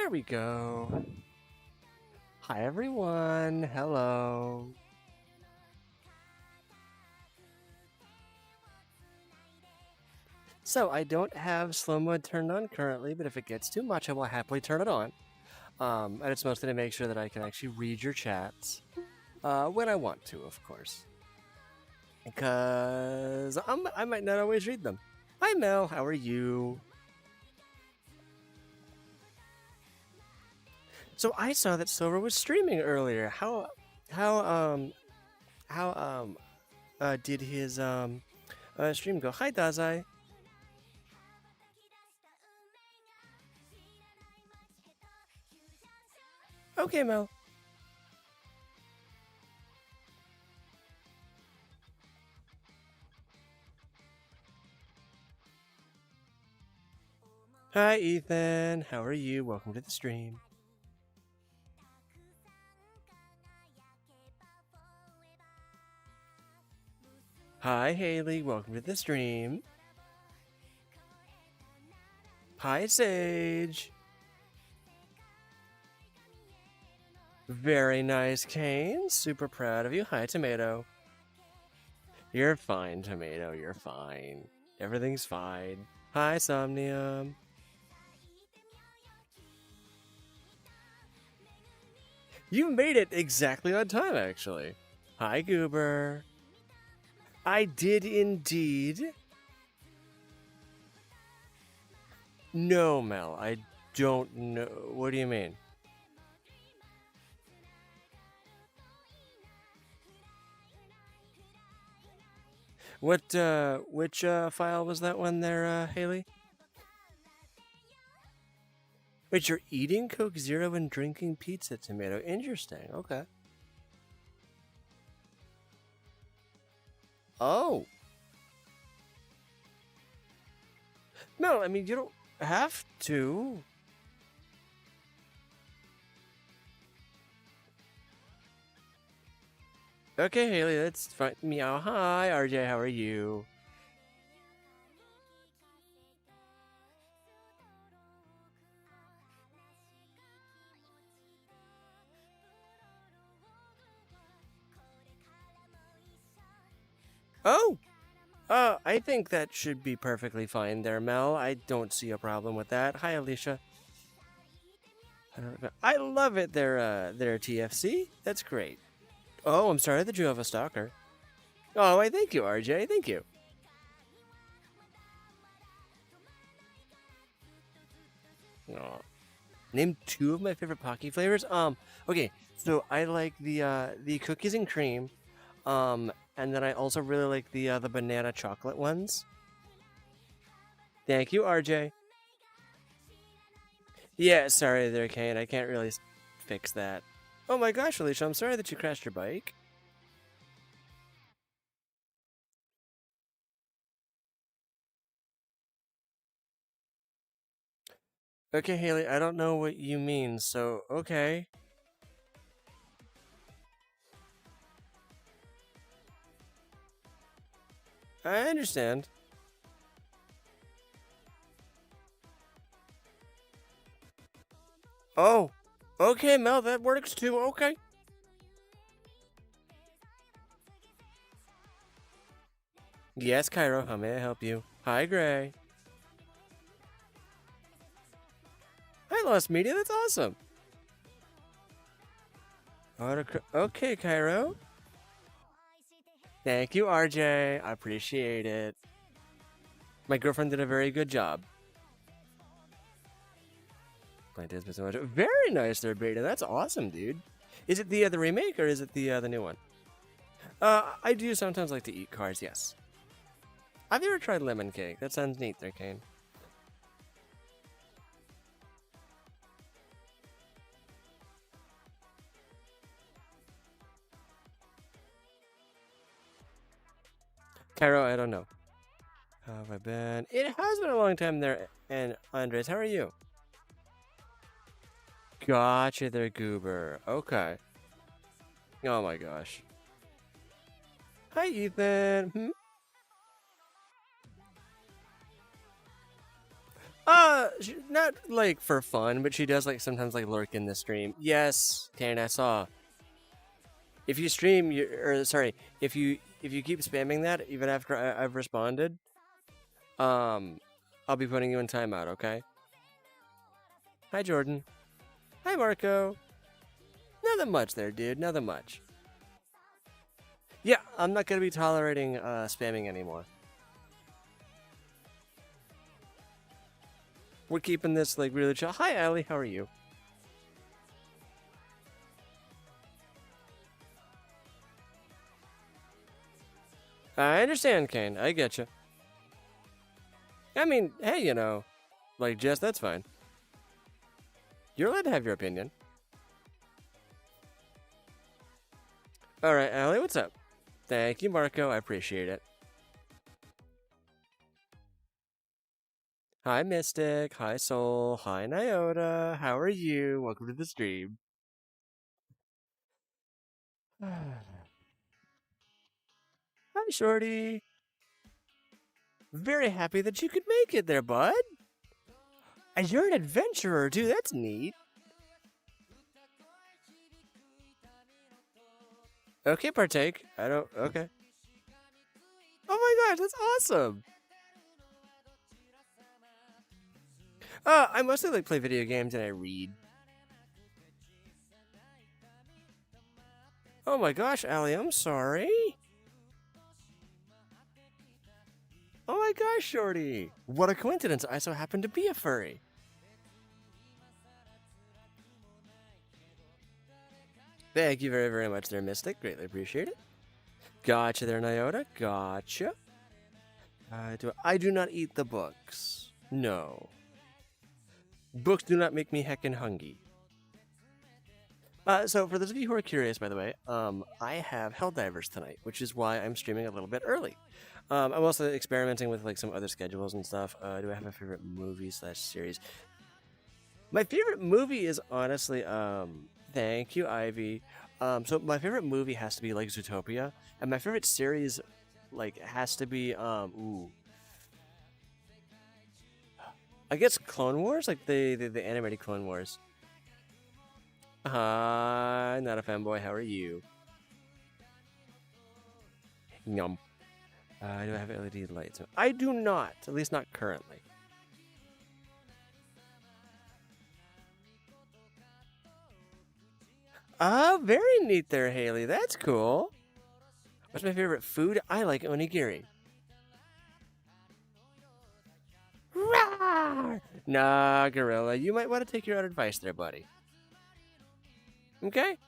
There we go. Hi everyone, hello. So I don't have slow mode turned on currently, but if it gets too much, I will happily turn it on. And it's mostly to make sure that I can actually read your chats when I want to, of course. Because I might not always read them. Hi Mel, how are you? So I saw that Silver was streaming earlier. How did his stream go? Hi Dazai. Okay, Mel. Hi Ethan, how are you? Welcome to the stream. Hi Haley, welcome to the stream. Hi Sage. Very nice, Kane. Super proud of you. Hi Tomato. You're fine, Tomato. You're fine. Everything's fine. Hi Somnium. You made it exactly on time, actually. Hi Goober. I did indeed. No, Mel, I don't know. What do you mean? Which file was that one there, Haley? Wait, you're eating Coke Zero and drinking pizza, Tomato. Interesting, okay. Oh. No, I mean, you don't have to. Okay, Haley, that's fine. Meow. Hi, RJ, how are you? Oh! I think that should be perfectly fine there, Mel. I don't see a problem with that. Hi, Alicia. I love it there, TFC. That's great. Oh, I'm sorry that you have a stalker. Oh, I thank you, RJ. Thank you. Aw. Name 2 of my favorite Pocky flavors. Okay, so I like the cookies and cream, and then I also really like the banana chocolate ones. Thank you, RJ. Yeah, sorry there, Kane. I can't really fix that. Oh my gosh, Alicia, I'm sorry that you crashed your bike. Okay, Haley, I don't know what you mean, so okay. I understand. Oh, okay, Mel, that works too. Okay. Yes, Cairo, how may I help you? Hi, Gray. Hi, Lost Media, that's awesome. Okay, Cairo. Thank you, RJ. I appreciate it. My girlfriend did a very good job. Very nice there, Beta. That's awesome, dude. Is it the remake or is it the new one? I do sometimes like to eat cars. Yes. Have you ever tried lemon cake? That sounds neat, there, Kane. Cairo, I don't know. How have I been? It has been a long time there. And Andres, how are you? Gotcha there, Goober. Okay. Oh my gosh. Hi, Ethan. Not like for fun, but she does like sometimes like lurk in the stream. Yes, Kane, I saw. If you stream, or sorry, if you keep spamming that even after I've responded, um, I'll be putting you in timeout. Okay. Hi, Jordan. Hi, Marco. Nothing much there, dude. Nothing much. Yeah, I'm not gonna be tolerating spamming anymore. We're keeping this like really chill. Hi, Allie. How are you? I understand, Kane. I get you. I mean, hey, you know, like Jess, that's fine. You're allowed to have your opinion. All right, Allie, what's up? Thank you, Marco. I appreciate it. Hi, Mystic. Hi, Soul. Hi, Nyota. How are you? Welcome to the stream. Hi, Shorty. Very happy that you could make it there, bud. And you're an adventurer, too. That's neat. Okay, partake. I don't... Okay. Oh my gosh, that's awesome. I mostly like play video games and I read. Oh my gosh, Allie, I'm sorry. Oh my gosh, Shorty. What a coincidence. I so happen to be a furry. Thank you very, very much there, Mystic. Greatly appreciate it. Gotcha there, Nyota. Gotcha. I do not eat the books. No. Books do not make me heckin' hungry. So for those of you who are curious, by the way, I have Helldivers tonight, which is why I'm streaming a little bit early. I'm also experimenting with like some other schedules and stuff. Do I have a favorite movie / series? My favorite movie is honestly, thank you, Ivy. So my favorite movie has to be like Zootopia, and my favorite series, like, has to be I guess Clone Wars, like the animated Clone Wars. Not a fanboy. How are you? Yum. Do I have LED lights? I do not. At least not currently. Very neat there, Haley. That's cool. What's my favorite food? I like onigiri. Rawr! Nah, Gorilla. You might want to take your own advice there, buddy. Okay?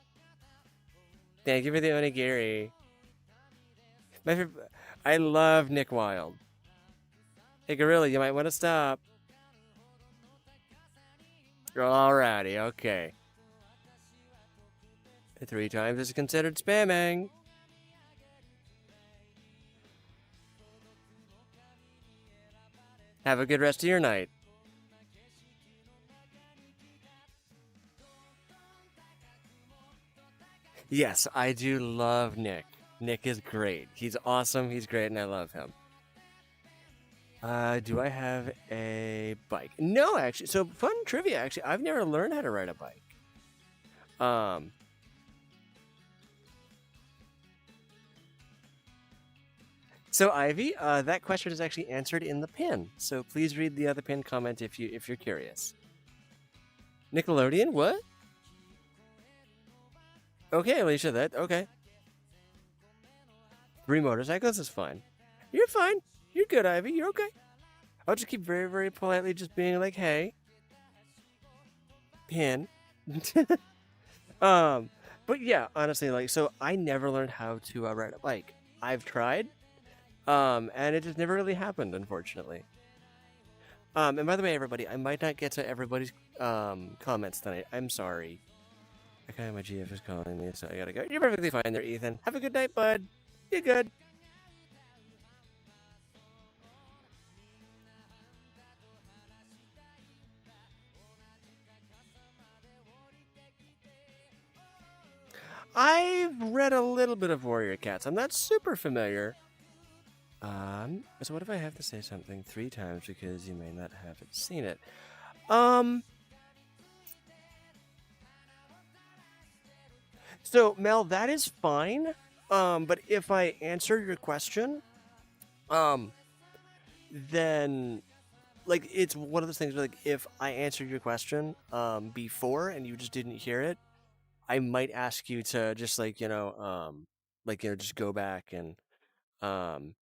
Thank you for the onigiri. My favorite... I love Nick Wilde. Hey, Gorilla, you might want to stop. Alrighty, okay. 3 times is considered spamming. Have a good rest of your night. Yes, I do love Nick. Nick is great. He's awesome, he's great, and I love him. Do I have a bike? No, actually. So, fun trivia, actually. I've never learned how to ride a bike. So, Ivy, that question is actually answered in the pin. So, please read the other pin comment if you're curious. Nickelodeon, what? Okay, Alicia, okay. 3 motorcycles is fine. You're fine. You're good, Ivy. You're okay. I'll just keep very, very politely just being like, hey. Pin. But yeah, honestly, like, so I never learned how to ride a bike. I've tried, and it just never really happened, unfortunately. And by the way, everybody, I might not get to everybody's comments tonight. I'm sorry. Okay, my GF is calling me, so I gotta go. You're perfectly fine there, Ethan. Have a good night, bud. You're good. I've read a little bit of Warrior Cats. I'm not super familiar. So what if I have to say something 3 times because you may not have seen it? Um. So Mel, that is fine. But if I answer your question, um, then like it's one of those things where, like, if I answered your question before and you just didn't hear it, I might ask you to just just go back and um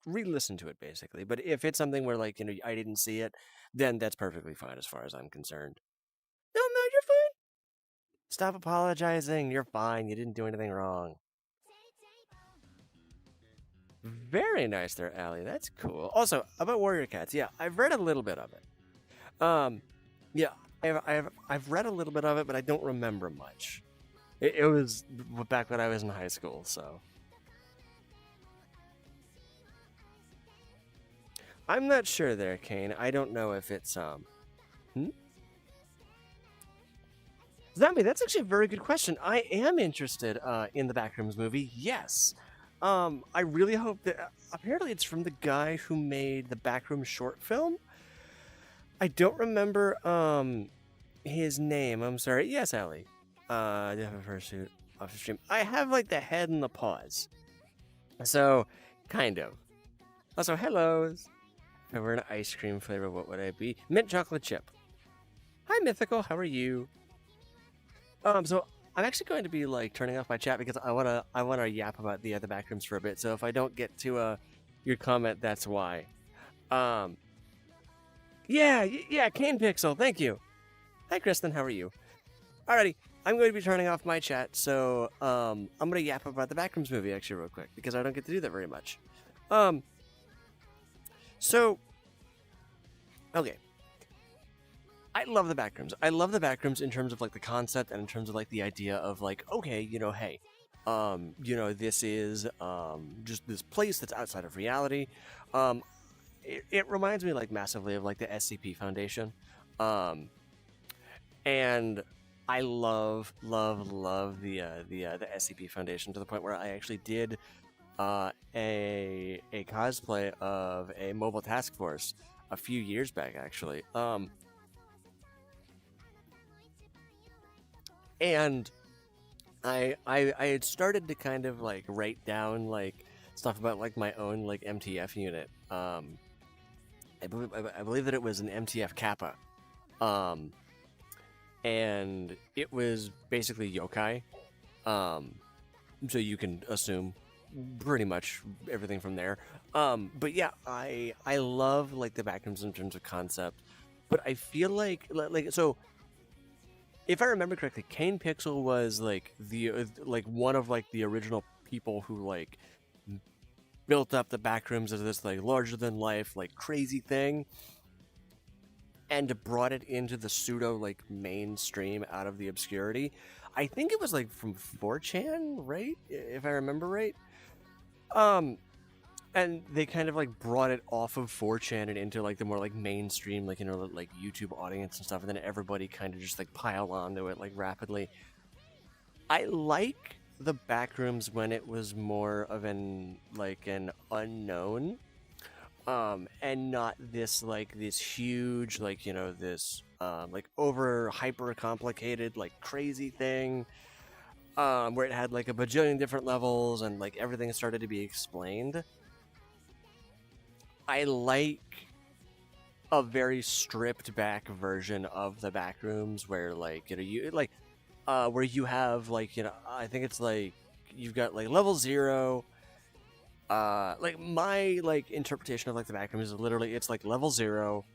re-listen to it basically. But if it's something where I didn't see it, then that's perfectly fine as far as I'm concerned. No, no, you're fine. Stop apologizing. You're fine. You didn't do anything wrong. Very nice there, Allie. That's cool. Also, about Warrior Cats, yeah, I've read a little bit of it. Yeah, I've read a little bit of it, but I don't remember much. It was back when I was in high school, so I'm not sure there, Kane. I don't know if it's Hmm? Zombie, that's actually a very good question. I am interested in the Backrooms movie. Yes. I really hope that. Apparently, it's from the guy who made the Backrooms short film. I don't remember his name. I'm sorry. Yes, Allie. I do have a fursuit off the stream. I have like the head and the paws. So, kind of. Also, hellos. If I were an ice cream flavor, what would I be? Mint chocolate chip. Hi, Mythical. How are you? So I'm actually going to be like turning off my chat because I wanna yap about the other Backrooms for a bit. So if I don't get to your comment, that's why. Um, yeah, Cane Pixel. Thank you. Hi, Kristen. How are you? Alrighty. I'm going to be turning off my chat, so I'm gonna yap about the Backrooms movie actually real quick because I don't get to do that very much. Um, so okay, I love the Backrooms. I love the Backrooms in terms of like the concept and in terms of like the idea of like, okay, hey, this is just this place that's outside of reality. Um, it reminds me like massively of like the SCP Foundation, um, and I love the SCP Foundation to the point where I actually did a cosplay of a mobile task force a few years back actually. And I had started to kind of like write down like stuff about like my own like MTF unit. I believe that it was an MTF Kappa, um, and it was basically yokai. Um, so you can assume pretty much everything from there. But yeah, I love like the Backrooms in terms of concept, but I feel like so if I remember correctly, Kane Pixel was like the like one of like the original people who like built up the Backrooms as this like larger than life like crazy thing, and brought it into the pseudo like mainstream out of the obscurity. I think it was like from 4chan, right? If I remember right. Um, and they kind of like brought it off of 4chan and into like the more like mainstream like like YouTube audience and stuff, and then everybody kind of just like piled onto it like rapidly. I like the Backrooms when it was more of an unknown, and not this huge this like over hyper complicated like crazy thing, where it had like a bajillion different levels and like everything started to be explained. I like a very stripped back version of the Backrooms where you like where you have I think it's like you've got like level 0. Like my like interpretation of like the Backrooms is literally it's like level 0,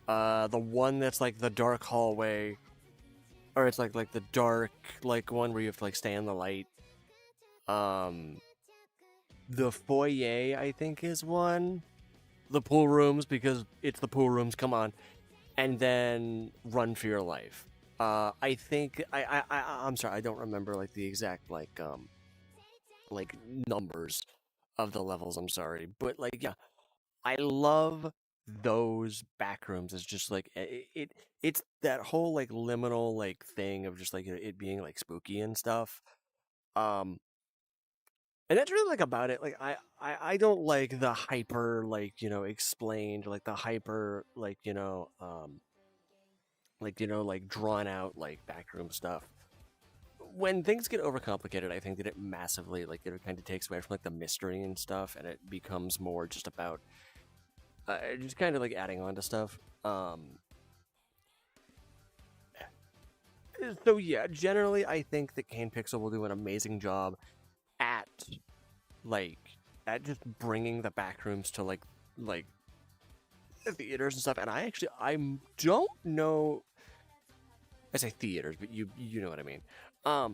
the one that's like the dark hallway, or it's like the dark like one where you have to like stay in the light. um the foyer I think is one, the pool rooms because it's the pool rooms, come on, and then run for your life. I think I'm sorry, I don't remember like the exact like numbers of the levels. I'm sorry, but like yeah, I love those Backrooms. It's just like it's that whole like liminal like thing of just like it being like spooky and stuff. Um, and that's really like about it. Like I don't like the hyper like explained like the hyper like drawn out like backroom stuff. When things get overcomplicated, I think that it massively like it kind of takes away from like the mystery and stuff, and it becomes more just about just kind of like adding on to stuff. So yeah, generally I think that Kane Pixel will do an amazing job at like at just bringing the backrooms to like theaters and stuff. And I don't know. I say theaters, but you know what I mean. I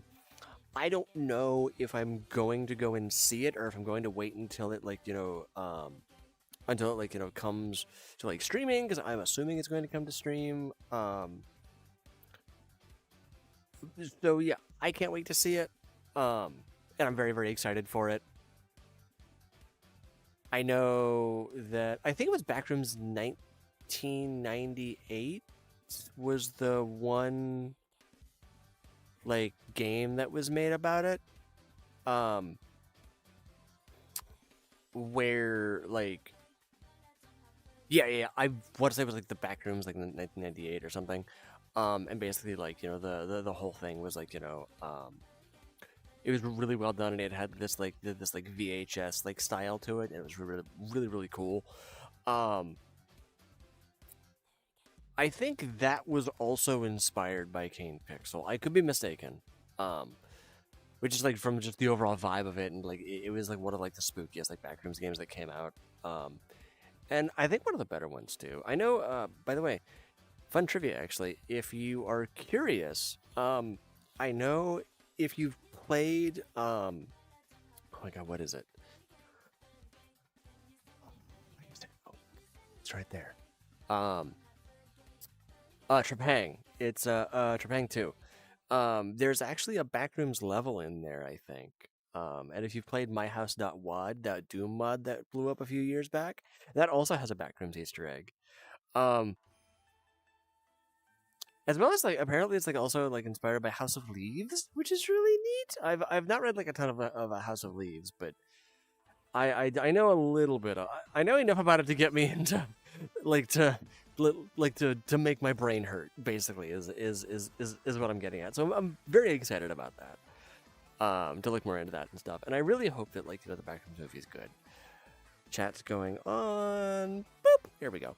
don't know if I'm going to go and see it or if I'm going to wait until it until it comes to like streaming, because I'm assuming it's going to come to stream. So yeah, I can't wait to see it. And I'm very, very excited for it. I know that I think it was Backrooms 1998 was the one like game that was made about it. Where like yeah, I want to say it was like the Backrooms like in 1998 or something. And basically like the whole thing was like it was really well done, and it had this like VHS like style to it, and it was really really really cool. I think that was also inspired by Kane Pixel. I could be mistaken. Which is like from just the overall vibe of it, and like it was like one of like the spookiest like Backrooms games that came out. And I think one of the better ones too. I know. By the way, fun trivia actually. If you are curious, I know if you've played. Oh my god, what is it? Oh, it's right there. Trepang. It's Trepang 2. There's actually a Backrooms level in there, I think. And if you've played myhouse.wad, that Doom mod that blew up a few years back, that also has a Backrooms Easter egg. As well as like apparently it's like also like inspired by House of Leaves, which is really neat. I've not read like a ton of a House of Leaves, but I know a little bit. I know enough about it to get me into like to make my brain hurt. Basically, is what I'm getting at. So I'm very excited about that. To look more into that and stuff. And I really hope that like the Backrooms movie is good. Chat's going on. Boop. Here we go.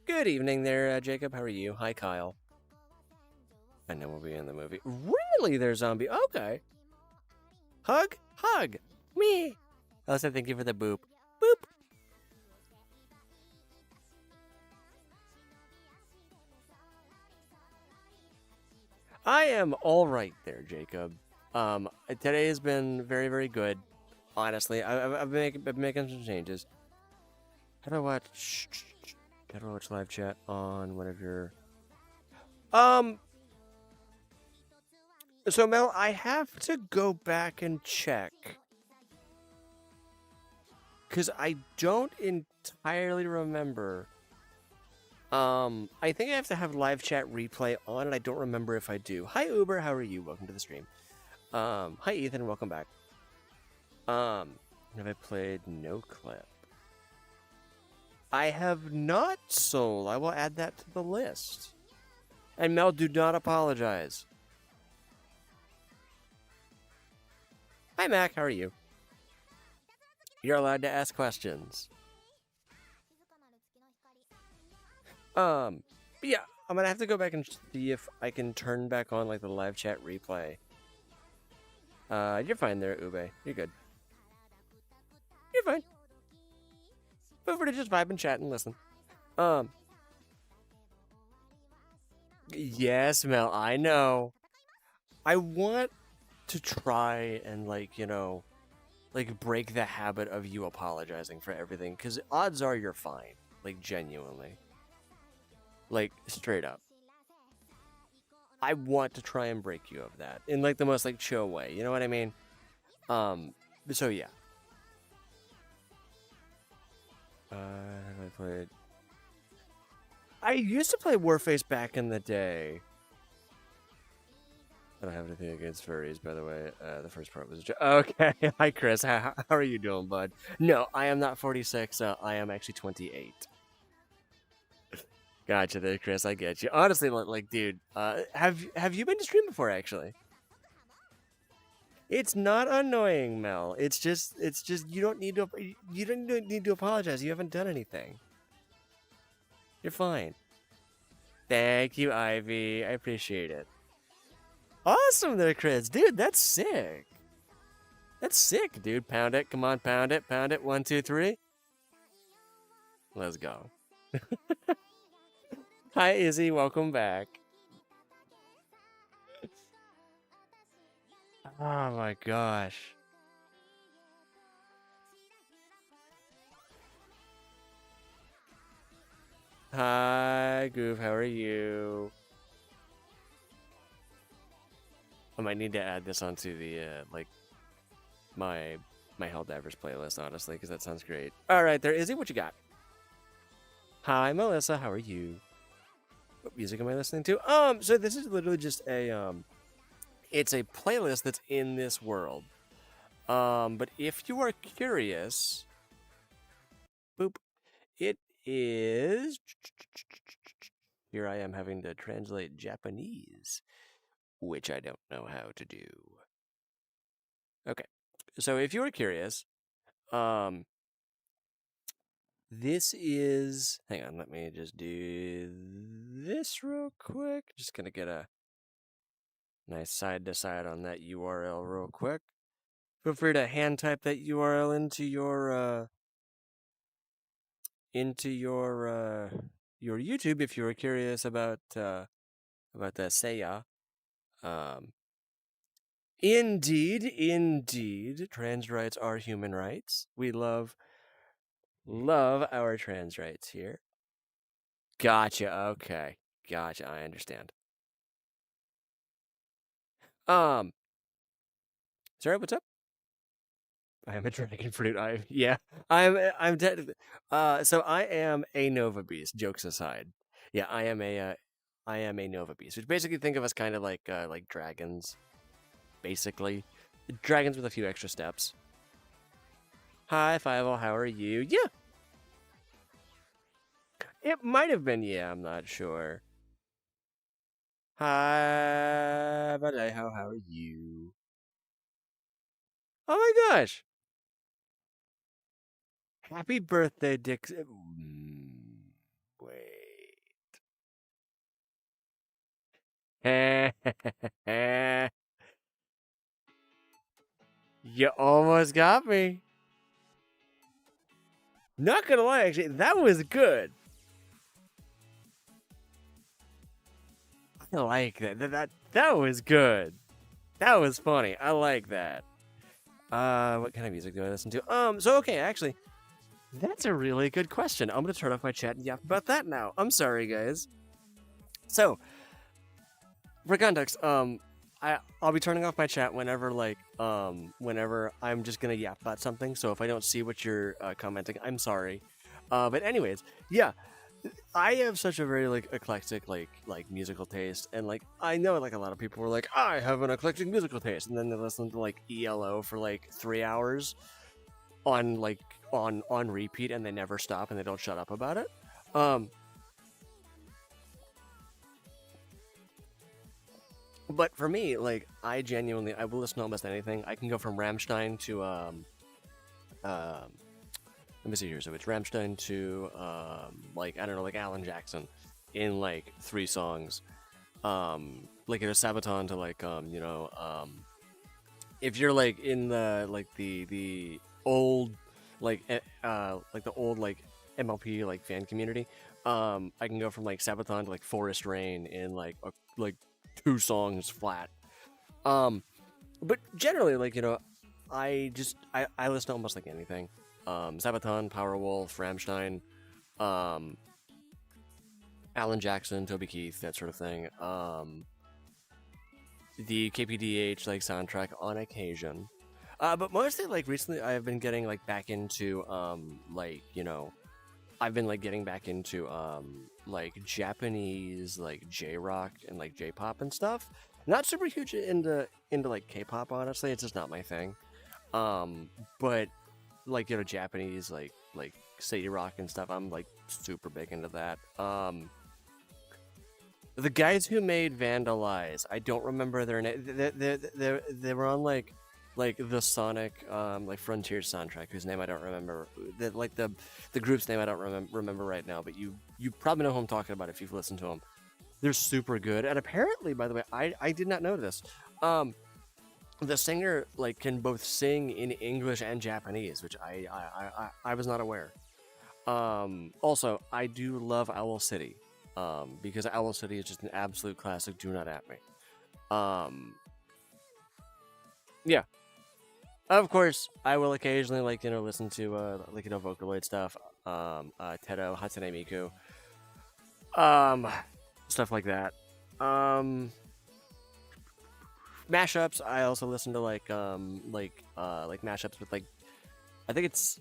Good evening there, Jacob. How are you? Hi, Kyle. And then we'll be in the movie. Really? They're zombie. Okay. Hug? Hug. Me. Also, thank you for the boop. Boop. I am all right there, Jacob. Today has been very, very good. Honestly, I've been making some changes. How do I watch? How do I watch live chat on one of your? So Mel, I have to go back and check because I don't entirely remember. I think I have to have live chat replay on, and I don't remember if I do. Hi Uber, how are you? Welcome to the stream. Hi Ethan, welcome back. Have I played No Clip? I have not, Soul. I will add that to the list. And Mel, do not apologize. Hi Mac, how are you? You're allowed to ask questions. But yeah, I'm gonna have to go back and see if I can turn back on like the live chat replay. You're fine there, Ube. You're good. You're fine. Feel free to just vibe and chat and listen. Yes, Mel, I know. I want to try and like break the habit of you apologizing for everything, because odds are you're fine, like genuinely, like straight up. I want to try and break you of that in like the most like chill way, you know what I mean? So yeah. I played. I used to play Warface back in the day. I don't have anything against furries, by the way. The first part was a joke. Okay. Hi, Chris. How are you doing, bud? No, I am not 46. I am actually 28. Gotcha there, Chris. I get you. Honestly, like, dude, have you been to stream before, actually? It's not annoying, Mel. It's just you don't need to apologize. You haven't done anything. You're fine. Thank you, Ivy. I appreciate it. Awesome there, Chris. Dude, that's sick. That's sick, dude. Pound it. Come on, pound it. Pound it. 1, 2, 3. Let's go. Hi, Izzy. Welcome back. Oh my gosh. Hi, Goof. How are you? I might need to add this onto the like my Helldivers playlist, honestly, because that sounds great. All right, there, Izzy. What you got? Hi, Melissa. How are you? What music am I listening to? So this is literally just a it's a playlist that's in this world. But if you are curious, boop, it is. Here I am having to translate Japanese, which I don't know how to do. Okay, so if you are curious, this is. Hang on, let me just do this real quick. Just gonna get a nice side to side on that URL real quick. Feel free to hand type that URL into your YouTube if you were curious about the Seiya. Indeed, trans rights are human rights. We love our trans rights here. Gotcha. Okay, gotcha. I understand. Sorry, what's up? I am a dragon fruit. I'm dead. So I am a Nova Beast. Jokes aside, yeah, I am a Nova Beast, which basically think of us kind of like dragons, basically, dragons with a few extra steps. Hi, Five-O, how are you? Yeah, it might have been. Yeah, I'm not sure. Hi, buddy, how are you? Oh my gosh! Happy birthday, Dix. Wait. You almost got me. Not gonna lie, actually, that was good. I like that. That was good. That was funny. I like that. What kind of music do I listen to? So okay, actually, that's a really good question. I'm gonna turn off my chat and yap about that now. I'm sorry, guys. So, for context, I'll be turning off my chat whenever whenever I'm just gonna yap about something. So if I don't see what you're commenting, I'm sorry. But anyways, yeah, I have such a very eclectic musical taste, and I know a lot of people were like, I have an eclectic musical taste, and then they listen to ELO for 3 hours on on repeat, and they never stop and they don't shut up about it. But for me, I genuinely, I will listen to almost anything. I can go from Rammstein to let me see here. So it's Rammstein to I don't know, Alan Jackson in 3 songs. It's Sabaton to if you're in the old the old MLP fan community, I can go from Sabaton to Forest Rain in 2 songs flat. But generally I listen to almost anything. Sabaton, Powerwolf, Rammstein, Alan Jackson, Toby Keith, that sort of thing. The KPDH soundtrack on occasion. But mostly recently I've been getting back into I've been getting back into Japanese J-rock and J-pop and stuff. Not super huge into like K-pop, honestly. It's just not my thing. But like Japanese like city rock and stuff. I'm like super big into that. The guys who made Vandalize, I don't remember their name. They were on like the Sonic like Frontier soundtrack, whose name I don't remember. The group's name I don't remember right now, but you probably know who I'm talking about if you've listened to them. They're super good, and apparently, by the way, I did not know this. The singer like can both sing in English and Japanese, which I was not aware. Also, I do love Owl City, because Owl City is just an absolute classic. Do not at me. Um, yeah, of course, I will occasionally listen to Vocaloid stuff, Teto, Hatsune Miku, um, stuff like that. Um, Mashups. I also listen to like mashups with like I think it's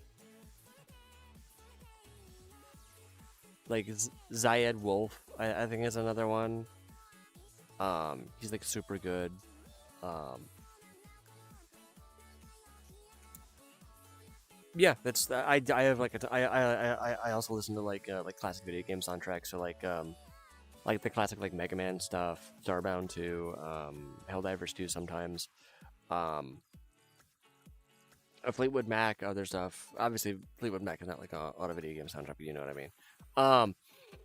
like Zayed Wolf. I think is another one. He's like super good. Um, yeah, that's I have I also listen to like classic video game soundtracks, so like the classic like Mega Man stuff, Starbound 2, Helldivers 2 sometimes. Um, Fleetwood Mac, other stuff. Obviously, Fleetwood Mac is not like on a video game soundtrack, but you know what I mean. Um,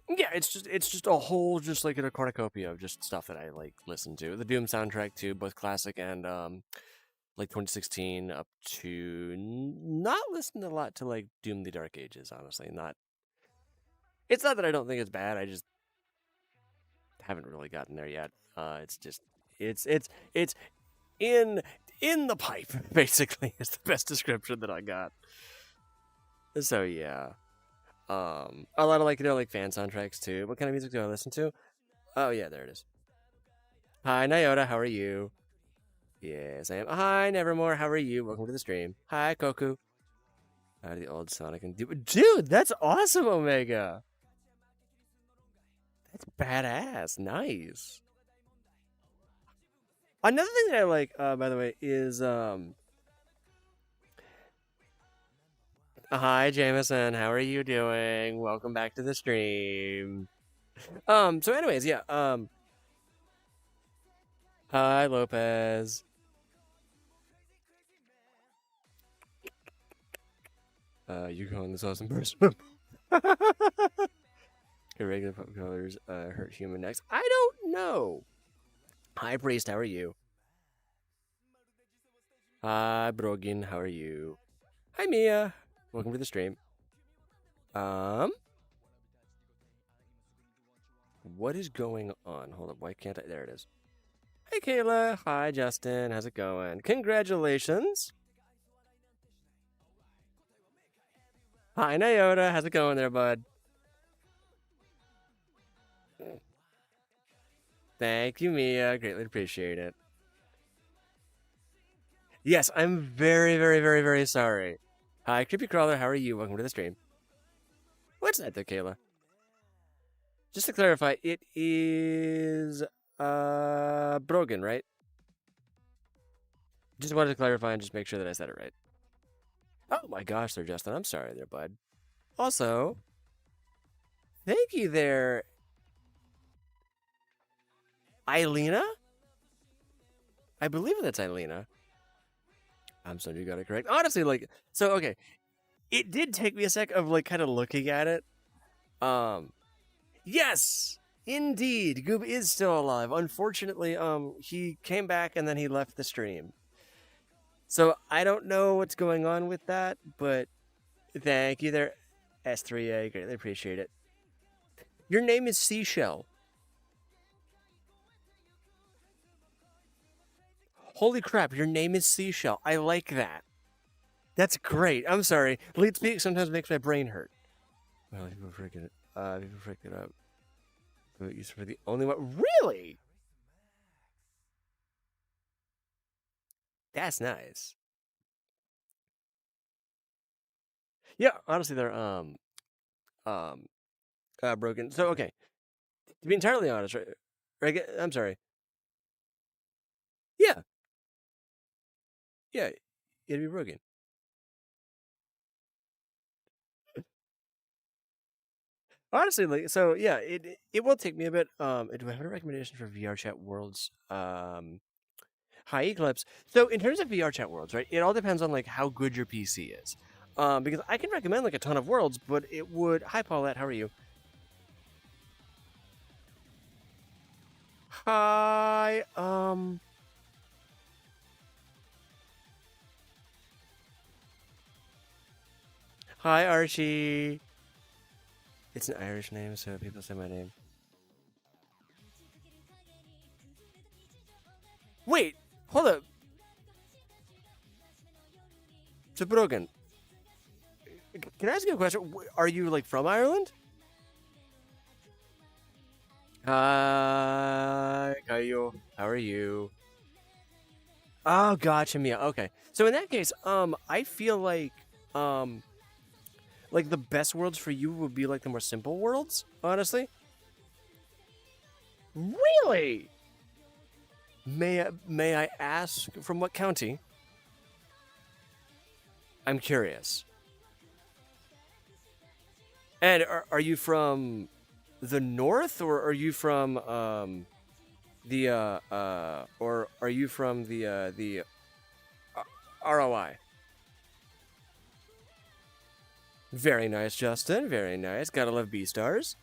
yeah, it's just a whole just like a cornucopia of just stuff that I like listen to. The Doom soundtrack too, both classic and like 2016 up to not listened a lot to like Doom the Dark Ages. Honestly, not. It's not that I don't think it's bad. I just haven't really gotten there yet. It's just it's in in the pipe. Basically, is the best description that I got. So yeah, a lot of like fan soundtracks too. What kind of music do I listen to? Oh yeah, there it is. Hi Nyota, how are you? Yes, I am. Hi Nevermore, how are you? Welcome to the stream. Hi Koku. The old Sonic and dude, that's awesome, Omega. That's badass. Nice. Another thing that I like, by the way, is hi Jameson, how are you doing? Welcome back to the stream. So anyways, yeah, hi Lopez. You calling this awesome person? Irregular pop colors hurt human necks. I don't know. Hi Priest, how are you? Hi Brogin, how are you? Hi Mia, welcome to the stream. Um, what is going on? Hold up, why can't I? There it is. Hey Kayla, hi Justin, how's it going? Congratulations. Hi Nyota, how's it going there, bud? Thank you, Mia. Greatly appreciate it. Yes, I'm very, very, very, very sorry. Hi, Creepy Crawler. How are you? Welcome to the stream. What's that, there, Kayla? Just to clarify, it is Brogan, right? Just wanted to clarify and just make sure that I said it right. Oh my gosh, there, Justin. I'm sorry, there, bud. Also, thank you there, Eilena. I believe that's Eilena. I'm sorry, you got it correct. Honestly, okay, it did take me a sec of kind of looking at it. Yes, indeed, Goob is still alive. Unfortunately, he came back and then he left the stream. So I don't know what's going on with that, but thank you there, S3A. Greatly appreciate it. Your name is Seashell. Holy crap, your name is Seashell. I like that. That's great. I'm sorry. Lead speak sometimes makes my brain hurt. Well, people freaking it. People freak it up. Use for the only one. Really? That's nice. Yeah, honestly, they're broken. So okay, to be entirely honest, right? I'm sorry. Yeah, it'd be broken. Honestly, like, so yeah, it will take me a bit. Do I have a recommendation for VR chat worlds? Hi Eclipse. So in terms of VR chat worlds, right? It all depends on like how good your PC is. Because I can recommend like a ton of worlds, but it would. Hi Paulette, how are you? Hi. Hi Archie. It's an Irish name, so people say my name. Wait, hold up. So Brogan, can I ask you a question? Are you like from Ireland? Hi, Kayo. How are you? Oh, gotcha, Mia. Okay, so in that case, I feel like the best worlds for you would be like the more simple worlds. Honestly, really. May I ask from what county? I'm curious. And are you from the north, or are you from the or are you from the ROI? Very nice, Justin. Very nice. Gotta love B stars.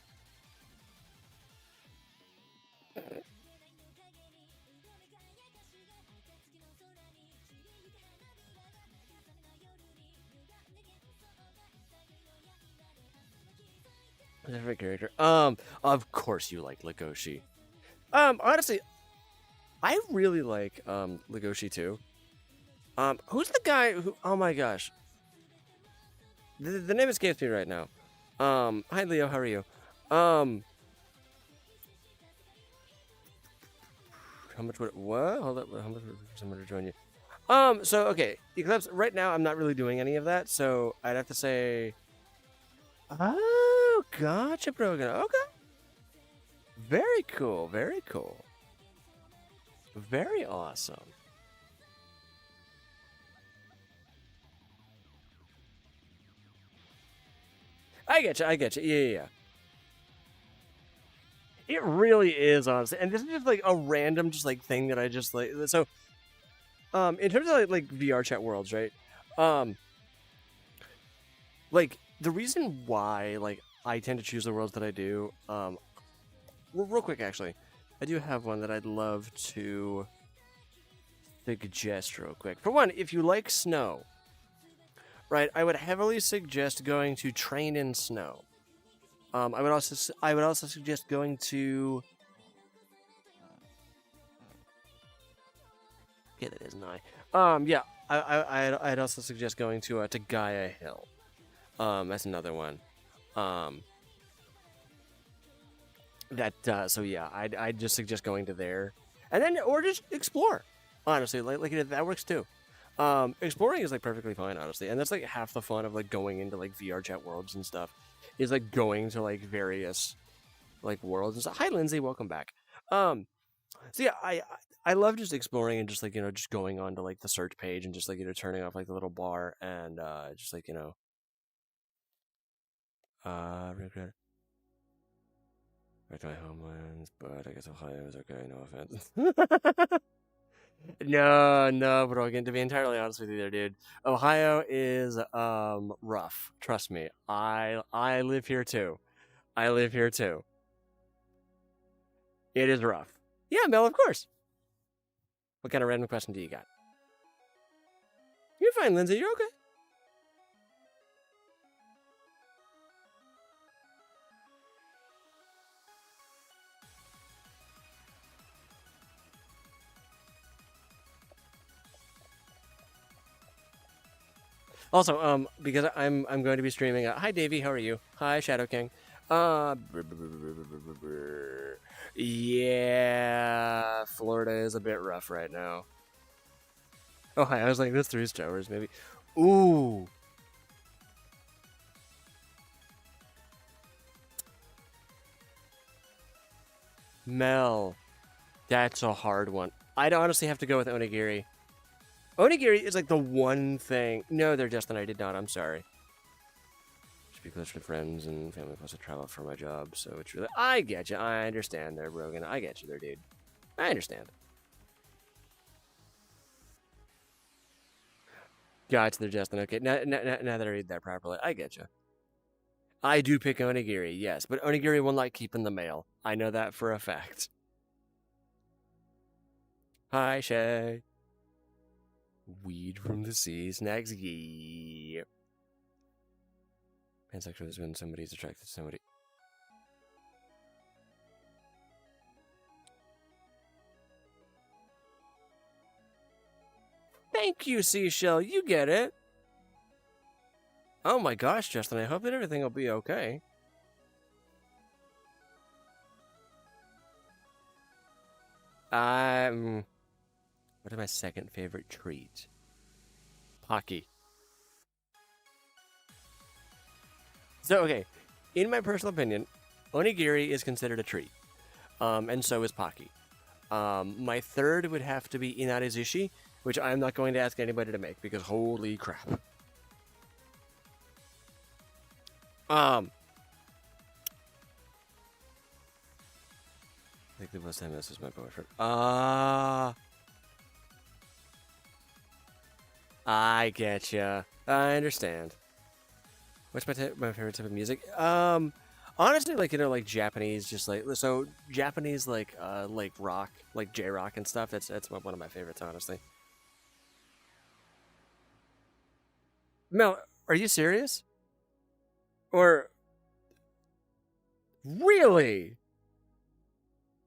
Favorite character. Of course you like Legoshi. Honestly, I really like Legoshi too. Who's the guy who? Oh my gosh, the name escapes me right now. Hi Leo, how are you? Um, how much would what? Hold up, how much would someone to join you? So okay, Eclipse. Right now, I'm not really doing any of that, so I'd have to say. Oh, gotcha, Brogan. Okay, very cool, very cool, very awesome. I get you. I get you. Yeah, yeah, yeah. It really is, honestly. And this is just like a random, just like thing that I just like. So, in terms of like VR chat worlds, right? Um, like the reason why like I tend to choose the worlds that I do. Real quick, actually, I do have one that I'd love to suggest real quick. For one, if you like snow, right, I would heavily suggest going to Train in Snow. I would also suggest going to. Yeah, that is nigh. Yeah, I'd also suggest going to Gaia Hill. That's another one. Um, that so yeah, I'd just suggest going to there, and then or just explore. Honestly, like that works too. Exploring is like perfectly fine, honestly, and that's like half the fun of like going into like VR chat worlds and stuff. Is like going to like various like worlds and stuff. Hi, Lindsay, welcome back. Um, so yeah, I love just exploring and just like just going on to like the search page and just like turning off like the little bar and just like regret back to my homelands, but I guess Ohio is okay. No offense. No, bro. Again, to be entirely honest with you, there, dude, Ohio is rough. Trust me. I live here too. I live here too. It is rough. Yeah, Mel, of course. What kind of random question do you got? You're fine, Lindsay. You're okay. Also, because I'm going to be streaming. Hi, Davey. How are you? Hi, Shadow King. Uh, yeah, Florida is a bit rough right now. Oh, hi. I was like, this 3 stars, maybe. Ooh, Mel. That's a hard one. I'd honestly have to go with onigiri. Onigiri is like the one thing. No, they're Justin. I did not. I'm sorry. Just be close to friends and family plus to travel for my job. So it's really. I get you. I understand there, Rogan. I get you there, dude. I understand. Gotcha there, Justin. Okay. Now that I read that properly, I get you. I do pick onigiri, yes, but onigiri will not keep in the mail. I know that for a fact. Hi, Shay. Weed from the sea, snacks, yeah. Pansexual is when somebody's attracted to somebody. Thank you, Seashell. You get it. Oh my gosh, Justin. I hope that everything will be okay. What is my second favorite treat? Pocky. So, okay. In my personal opinion, onigiri is considered a treat. And so is Pocky. My third would have to be inarizushi, which I'm not going to ask anybody to make because holy crap. I think the most I miss is my boyfriend. I getcha. I understand. What's my favorite type of music? Honestly, like, you know, like Japanese, just like, so Japanese, like rock, like J-rock and stuff. That's one of my favorites, honestly. Mel, are you serious? Or really?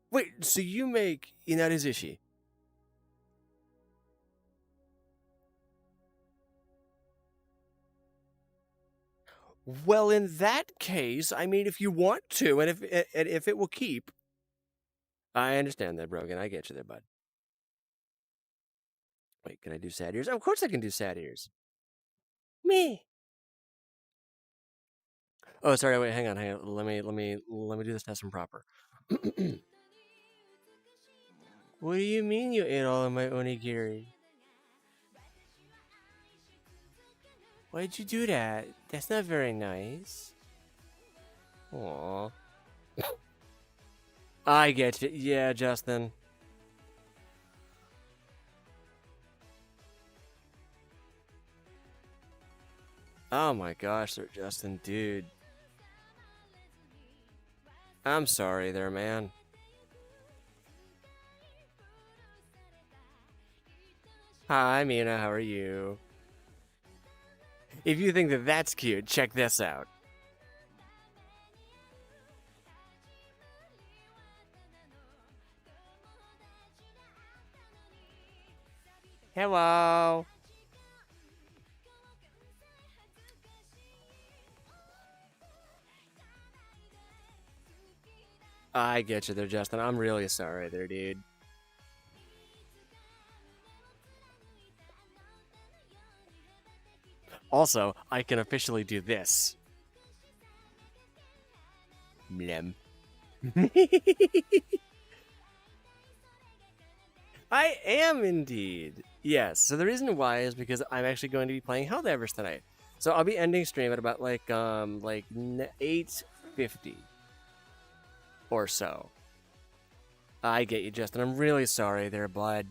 Wait, so you make inarizushi? Well, in that case, I mean, if you want to, and if it will keep, I understand that, Brogan. I get you there, bud. Wait, can I do sad ears? Of course I can do sad ears. Me. Oh, sorry. Wait, hang on. Let me do this test and proper. What do you mean you ate all of my onigiri? Why'd you do that? That's not very nice. Aww. I get you. Yeah, Justin. Oh my gosh, Sir Justin, dude. I'm sorry there, man. Hi, Mina. How are you? If you think that that's cute, check this out. Hello. I get you there, Justin. I'm really sorry there, dude. Also, I can officially do this. Mlem. I am indeed. Yes. So the reason why is because I'm actually going to be playing Helldivers tonight. So I'll be ending stream at about like 8:50 or so. I get you, Justin. I'm really sorry there, bud.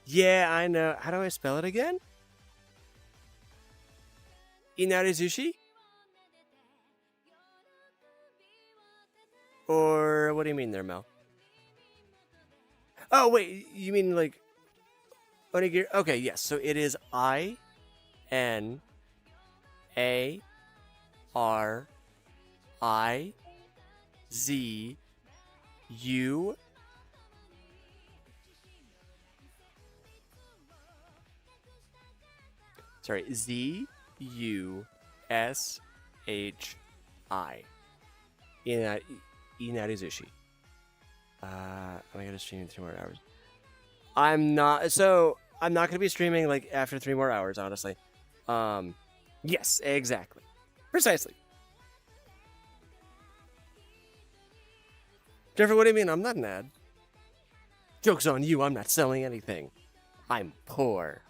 Yeah, I know. How do I spell it again? Inarizushi? Or what do you mean there, Mel? Oh, wait. You mean like onigiri? Okay, yes. So it is INARIZU. Sorry, ZUSHI. Inarizushi. I'm gonna stream in 3 more hours. I'm not gonna be streaming like after 3 more hours, honestly. Yes, exactly. Precisely. Jeffrey, what do you mean? I'm not an ad. Joke's on you, I'm not selling anything. I'm poor.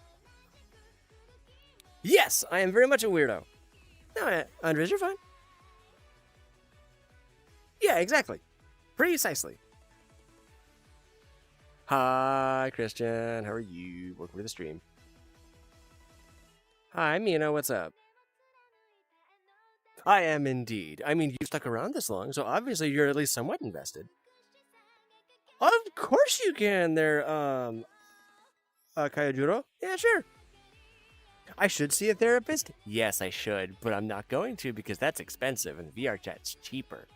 Yes, I am very much a weirdo. No, Andres, you're fine. Yeah, exactly. Precisely. Hi, Christian. How are you? Welcome to the stream. Hi, Mina. What's up? I am indeed. I mean, you stuck around this long, so obviously you're at least somewhat invested. Of course you can there, Kayajuro. Yeah, sure. I should see a therapist? Yes, I should, but I'm not going to because that's expensive and VR chat's cheaper.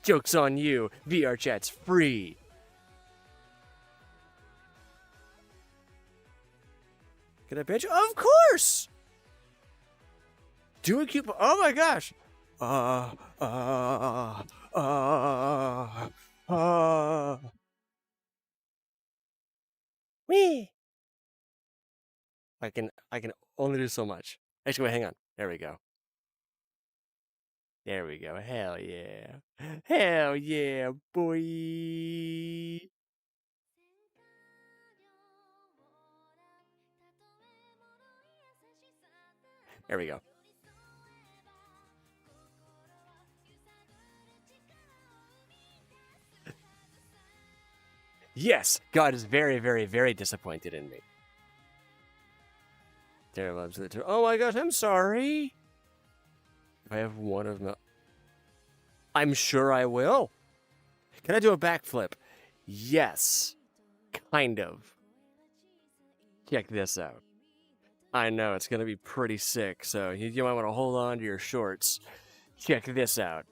Joke's on you. VR chat's free. Can I pitch? Of course! Do a coupon. Oh my gosh! Wee! I can only do so much. Actually, wait, hang on. There we go. There we go. Hell yeah. Hell yeah, boy. There we go. Yes, God is very, very, very disappointed in me. Terrible, absolutely terrible. Oh my gosh, I'm sorry. If I have one of them, I'm sure I will. Can I do a backflip? Yes, kind of. Check this out. I know it's gonna be pretty sick, so you might want to hold on to your shorts. Check this out.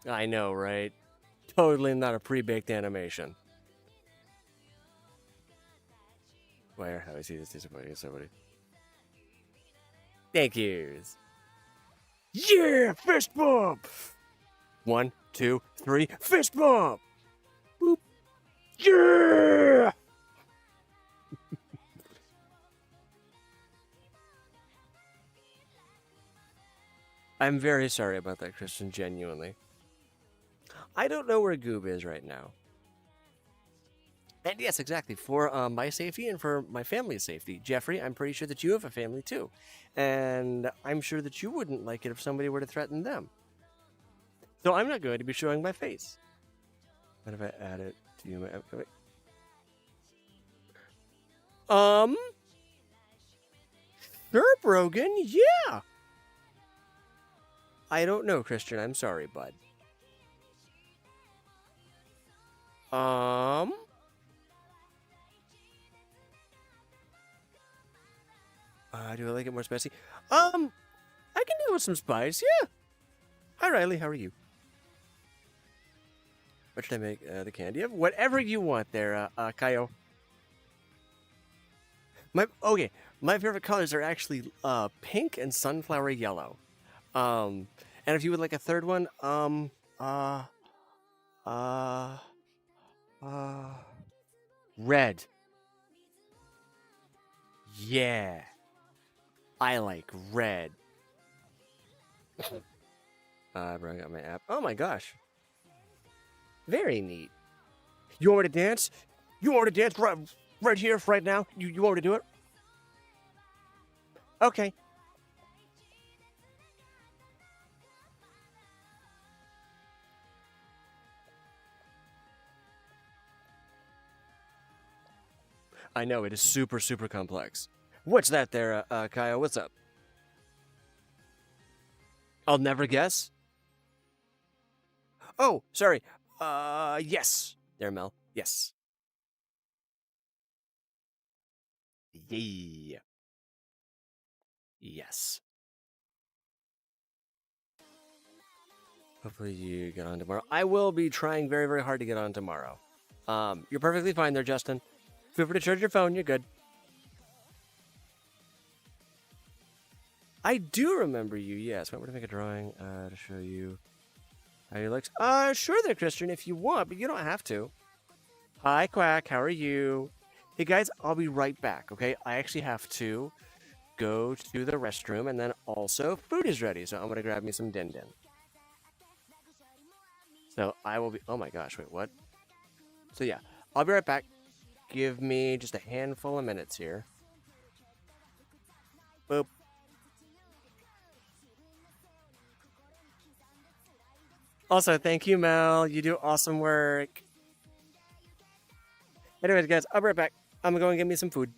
I know, right? Totally not a pre-baked animation. Where? How do I see this disappointing somebody? Thank yous. Yeah! Fist bump! 1, 2, 3, fist bump! Boop! Yeah! I'm very sorry about that, Christian, genuinely. I don't know where Goob is right now. And yes, exactly, for my safety and for my family's safety. Jeffrey, I'm pretty sure that you have a family too. And I'm sure that you wouldn't like it if somebody were to threaten them. So I'm not going to be showing my face. What if I add it to you? Wait. Sure, Brogan, yeah. I don't know, Christian. I'm sorry, bud. Do I like it more spicy? I can deal with some spice, yeah. Hi, Riley. How are you? What should I make the candy of? Whatever you want there, Kaio. My favorite colors are actually pink and sunflower yellow. And if you would like a third one, red. Yeah. I like red. I brought up my app. Oh my gosh. Very neat. You want me to dance? You want me to dance right here, right now? You want me to do it? Okay. I know, it is super, super complex. What's that there, Kyle? What's up? I'll never guess? Oh, sorry. Yes. There, Mel. Yes. Yeah. Yes. Hopefully you get on tomorrow. I will be trying very, very hard to get on tomorrow. You're perfectly fine there, Justin. Feel free to charge your phone. You're good. I do remember you, yes. I'm going to make a drawing to show you how you look. Sure there, Christian, if you want, but you don't have to. Hi, Quack. How are you? Hey, guys, I'll be right back, okay? I actually have to go to the restroom, and then also food is ready, so I'm going to grab me some din din. So I will be. Oh my gosh! Wait, what? So yeah, I'll be right back. Give me just a handful of minutes here. Boop. Also, thank you, Mel. You do awesome work. Anyways, guys, I'll be right back. I'm gonna go and get me some food.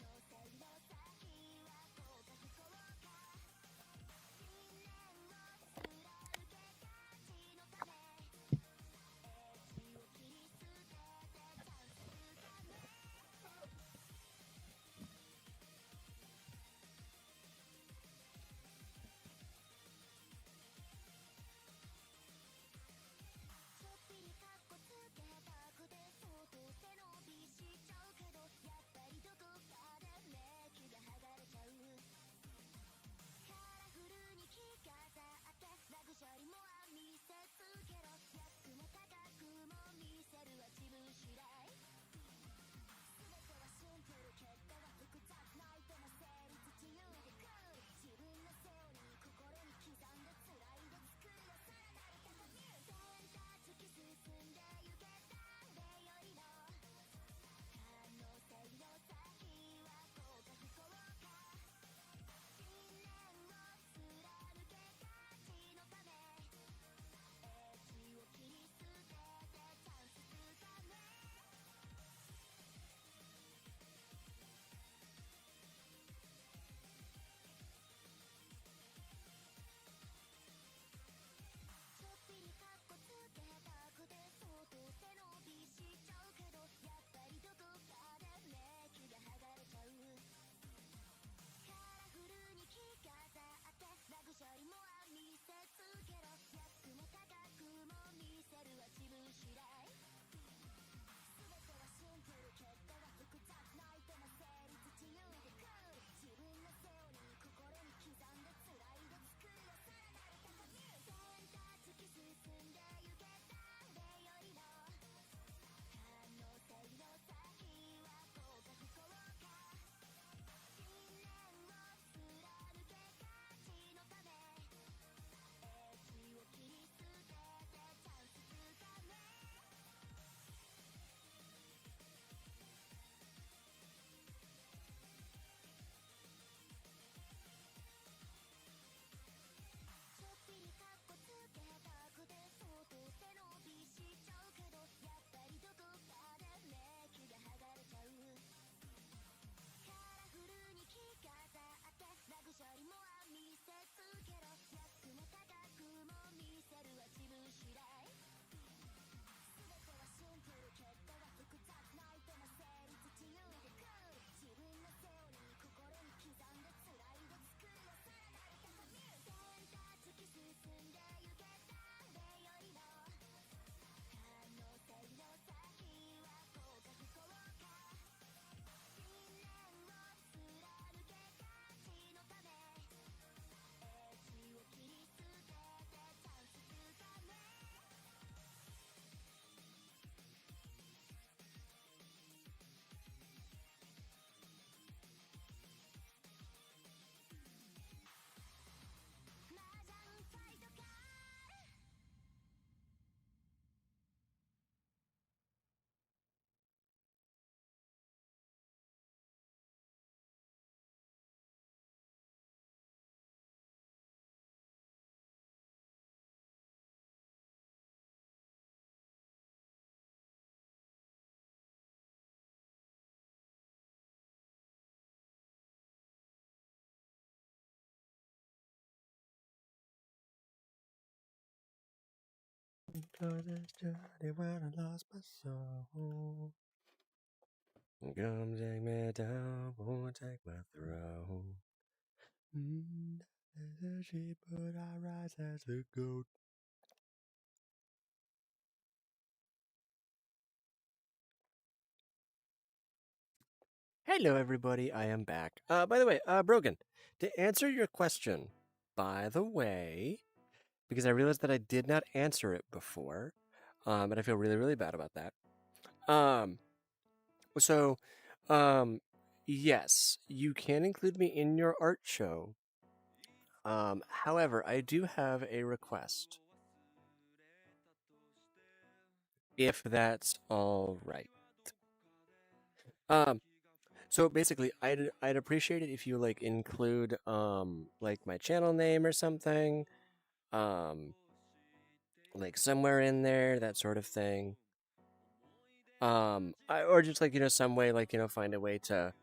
Cause it's journey when I lost my soul. Come take me down, won't take my throne. As a sheep, but I rise as a goat. Hello, everybody. I am back. By the way, Brogan, to answer your question, by the way, because I realized that I did not answer it before, and I feel really, really bad about that. Um, so, um, yes, you can include me in your art show. However, I do have a request. if that's all right. Um, so basically, I'd appreciate it if you like include like my channel name or something, um, like somewhere in there, that sort of thing. Or just like some way, like find a way to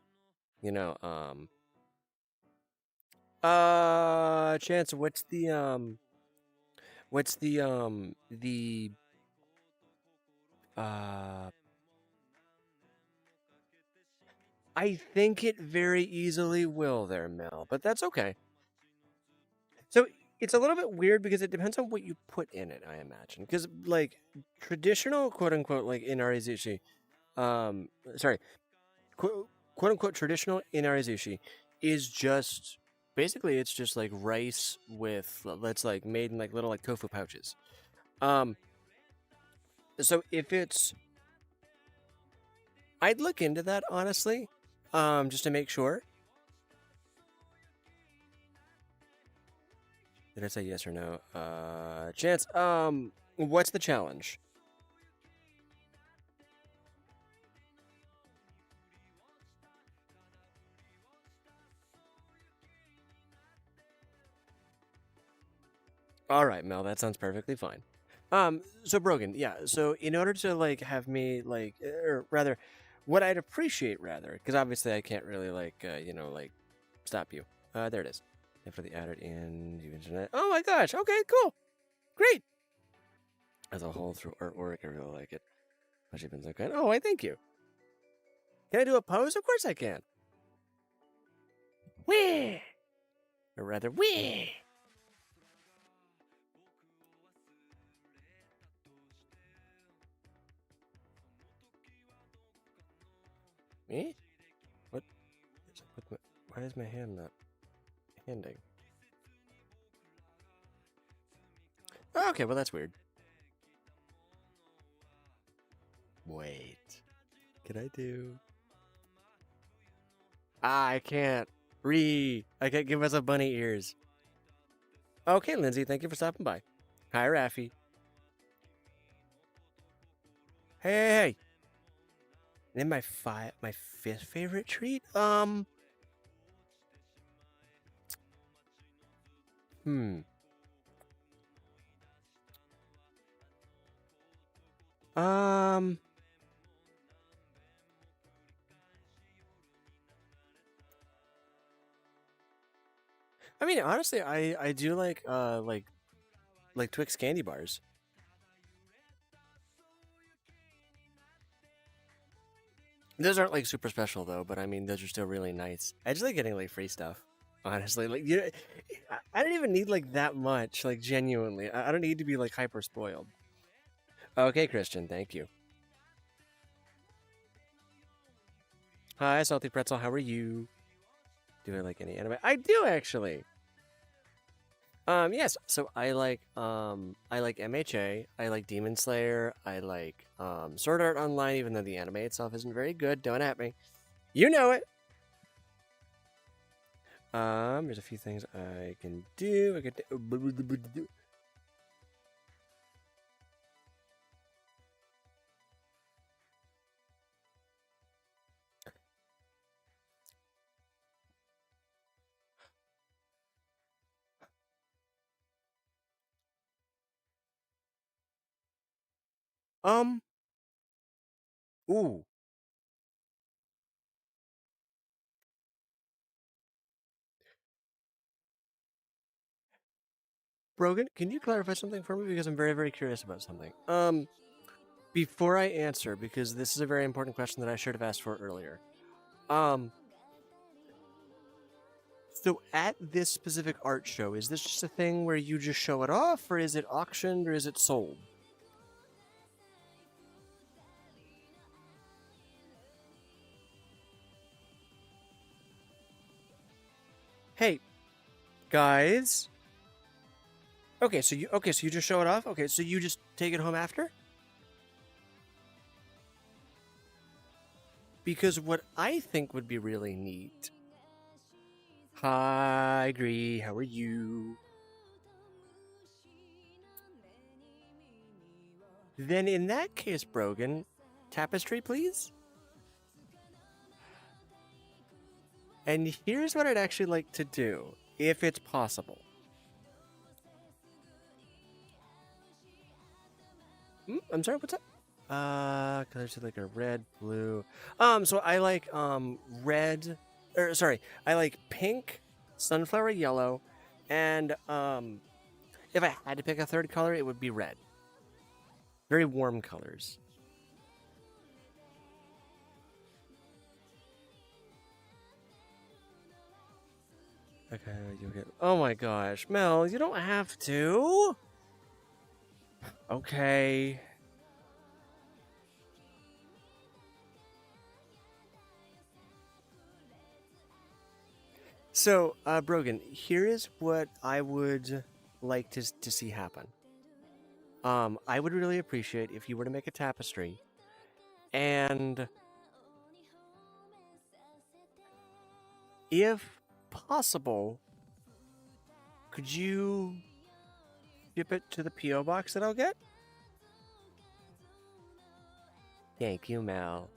you know Chance, what's the uh I think it very easily will there, Mel, but that's okay. So it's a little bit weird because it depends on what you put in it, I imagine. Because like traditional quote unquote like inarizushi, um sorry, quote unquote traditional inarizushi is just basically it's just like rice with that's like made in like little like tofu pouches. Um so if it's I'd look into that honestly, just to make sure. Did I say yes or no? Chance. What's the challenge? All right, Mel. That sounds perfectly fine. So Brogan, yeah. So in order to like have me like, or rather, what I'd appreciate rather, because obviously I can't really like, like stop you. There it is. And for the added in the internet. Oh my gosh. Okay, cool, great. As a whole through artwork, I really like it. Especially been so kind. Oh, I thank you. Can I do a pose? Of course I can. Whee! Or rather, whee! Me? What? Why is my hand not handing? Oh, okay, well that's weird. Wait. Can I do? I can't. I can't give us a bunny ears. Okay, Lindsay, thank you for stopping by. Hi, Raffy. Hey, hey, hey. And then my fifth favorite treat. Hmm. Um. I mean, honestly, I do like Twix candy bars. Those aren't like super special though, but I mean, those are still really nice. I just like getting like free stuff. Honestly, like I don't even need like that much. Like genuinely, I don't need to be like hyper spoiled. Okay, Christian, thank you. Hi, Salty Pretzel. How are you? Do I like any anime? I do actually. Yes. So I like MHA. I like Demon Slayer. I like Sword Art Online, even though the anime itself isn't very good. Don't at me. You know it. There's a few things I can do. I could do. Um. Ooh. Brogan, can you clarify something for me because I'm very very curious about something. Before I answer, because this is a very important question that I should have asked for earlier. Um. So at this specific art show, is this just a thing where you just show it off, or is it auctioned, or is it sold? Hey, guys. Okay, so you just show it off. Okay, so you just take it home after? Because what I think would be really neat. Hi, agree. How are you? Then in that case, Brogan, tapestry, please. And here's what I'd actually like to do, if it's possible. I'm sorry, what's up? Colors are like a red, blue. So I like red, or sorry, I like pink, sunflower yellow, and if I had to pick a third color, it would be red. Very warm colors. Okay, you'll get. Oh my gosh, Mel, you don't have to. Okay. So, Brogan, here is what I would like to see happen. I would really appreciate if you were to make a tapestry, and if possible, could you ship it to the P.O. box that I'll get? Thank you, Mel.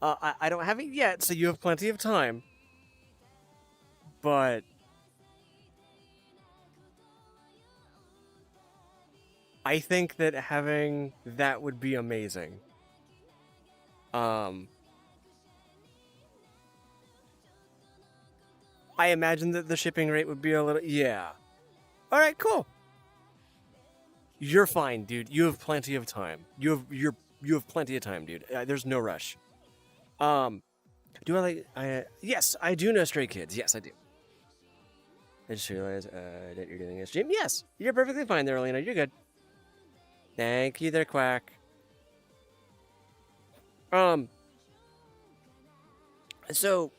I don't have it yet, so you have plenty of time. But I think that having that would be amazing. I imagine that the shipping rate would be a little... Yeah. All right, cool. You're fine, dude. You have plenty of time. You have plenty of time, dude. There's no rush. Do I like... yes, I do know Stray Kids. Yes, I do. I just realized that you're doing a stream. Yes, you're perfectly fine there, Elena. You're good. Thank you there, Quack. So,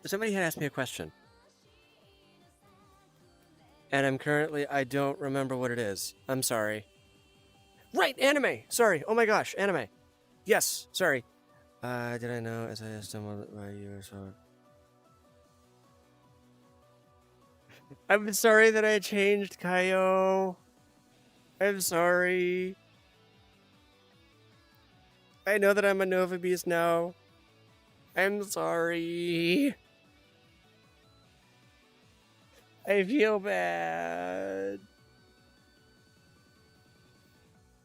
somebody had asked me a question. And I don't remember what it is. I'm sorry. Right, anime! Sorry, oh my gosh, anime. Yes, sorry. Did I know as I stumbled by you or so? I'm sorry that I changed Kaio. I'm sorry. I know that I'm a Nova Beast now. I'm sorry. I feel bad.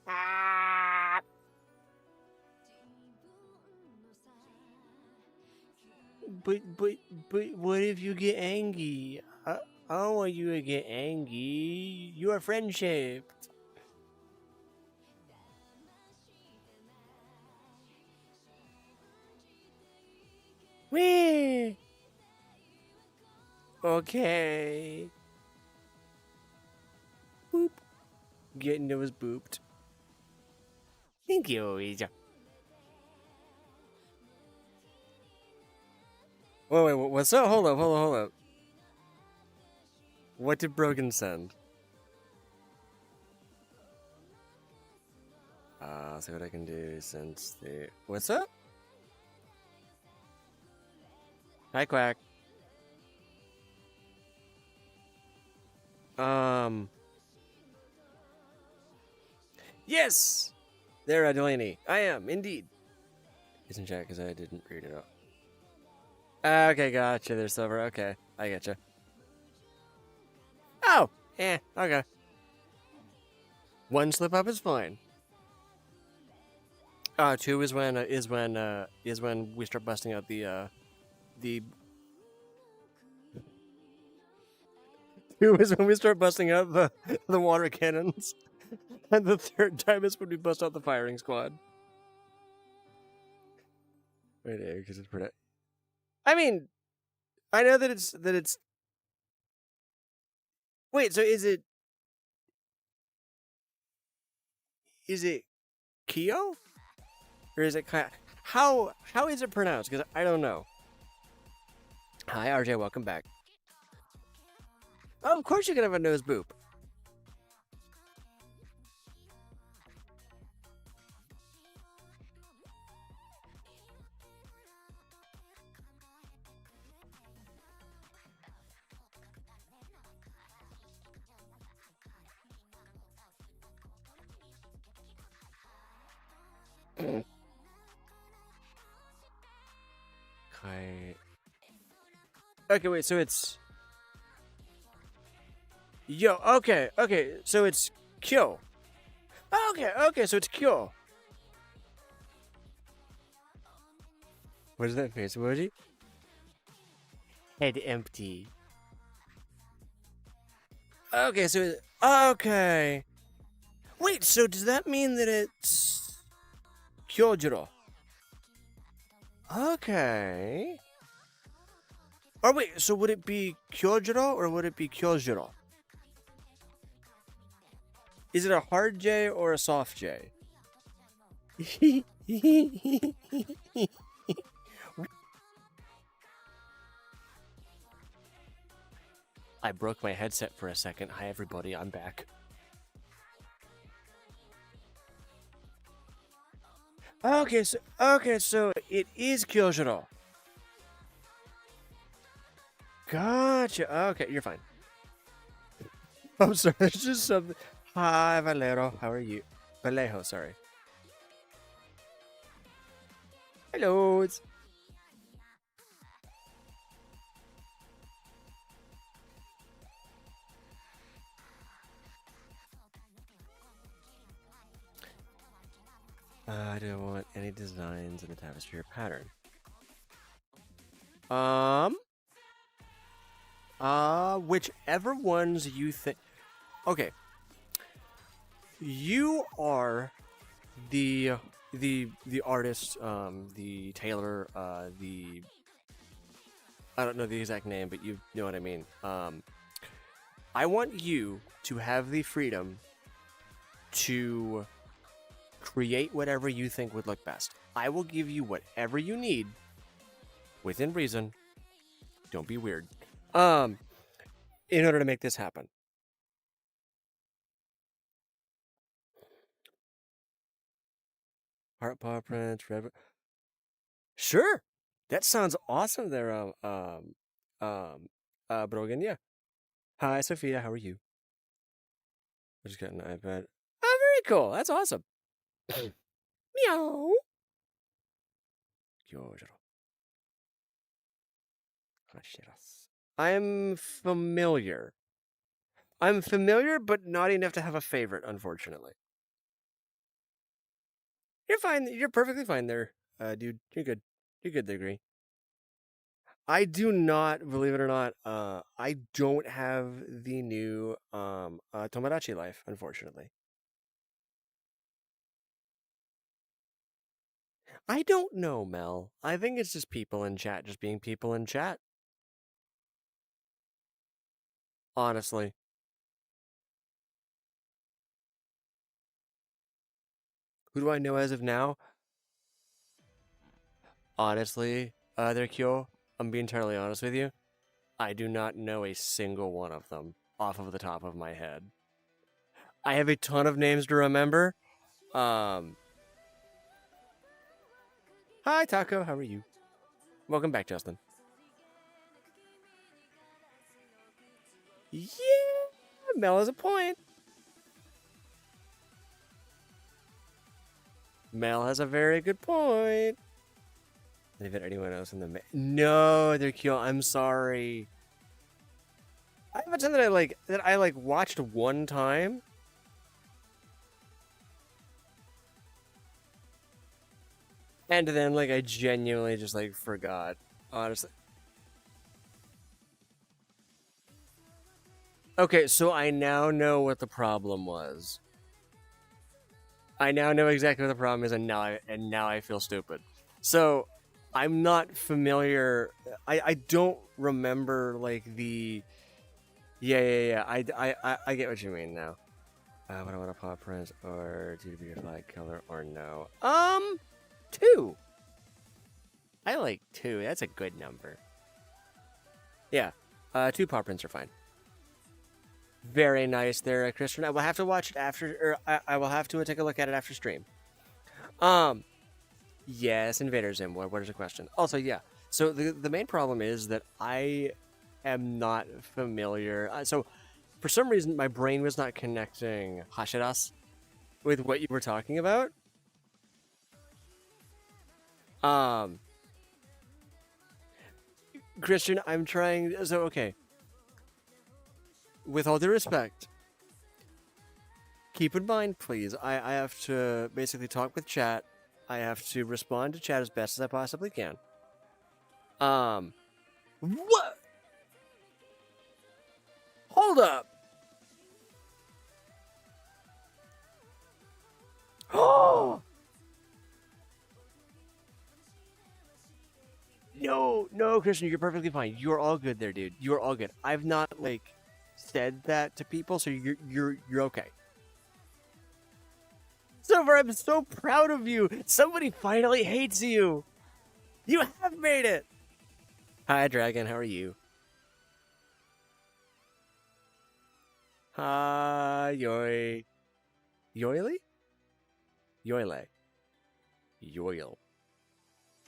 Ah. But what if you get angry? I don't want you to get angry. You are friend-shaped. Wee. Okay. Boop. Getting nose booped. Thank you, Ouija. Wait, what's up? Hold up. What did Brogan send? I'll see what I can do since the... What's up? Hi, Quack. Yes! There, Delaney. I am, indeed. Isn't chat because I didn't read it out. Okay, gotcha. There's Silver. Okay, I getcha. Oh! Okay. One slip up is fine. 2 is when we start busting out the 2 is when we start busting out the water cannons. And the 3rd time is when we bust out the firing squad. Wait, because it's pretty... I mean, I know that it's... Wait, so is it Kyo? Or is it kind of... How is it pronounced? Because I don't know. Hi, RJ, welcome back. Oh, of course you can have a nose boop. Kai. Okay, wait. So it's yo. Okay, okay. So it's Kyo. Okay, okay. So it's Kyo. What is that face emoji? Head empty. Okay, so okay. Wait, so does that mean that it's Kyojiro? Okay. Or wait, so would it be Kyojiro or would it be Kyojiro? Is it a hard J or a soft J? I broke my headset for a second. Hi everybody, I'm back. Okay, so it is Kyojiro. Gotcha. Okay, you're fine. I'm sorry. There's just something. Hi, Valero. How are you? Vallejo, sorry. Hello. I don't want any designs in the tapestry or pattern. Whichever ones you think. Okay. You are the artist, the tailor, the I don't know the exact name, but you know what I mean. I want you to have the freedom to create whatever you think would look best. I will give you whatever you need within reason. Don't be weird. In order to make this happen. Heart paw prints, red. Sure. That sounds awesome there, Brogan, yeah. Hi, Sophia, how are you? I just got an iPad. Oh, very cool. That's awesome. Meow. I'm familiar. I'm familiar, but not enough to have a favorite, unfortunately. You're fine. You're perfectly fine there, dude. You're good. You're good there, Green. I do not, believe it or not, I don't have the new Tomodachi Life, unfortunately. I don't know, Mel. I think it's just people in chat just being people in chat. Honestly. Who do I know as of now? Honestly, there, Kyo, I'm being entirely honest with you. I do not know a single one of them off of the top of my head. I have a ton of names to remember. Hi, Taco. How are you? Welcome back, Justin. Yeah, Mel has a point. Mel has a very good point. Have anyone else in the No, they're cute. I'm sorry. I have a ton that I watched one time. And then I genuinely just forgot. Honestly. Okay, so I now know what the problem was. I now know exactly what the problem is, and now I feel stupid. So I'm not familiar. I don't remember the. Yeah. I get what you mean now. What I want to paw prints or to be a flag color or no. 2. I like 2. That's a good number. Yeah. 2 paw prints are fine. Very nice there, Christian. I will have to watch it after, or I will have to take a look at it after stream. Yes, Invader Zim. What is the question? Also, yeah. So the main problem is that I am not familiar. So for some reason, my brain was not connecting Hashiras with what you were talking about. Um, Christian, I'm trying. So okay. With all due respect, keep in mind, please. I have to basically talk with chat. I have to respond to chat as best as I possibly can. What? Hold up. Oh. No, Christian, you're perfectly fine. You're all good there, dude. You're all good. I've not like said that to people, so you're okay. Silver, I'm so proud of you. Somebody finally hates you. You have made it. Hi, Dragon. How are you? Hi, Yoy. Yoily? Yoyle. Yoil.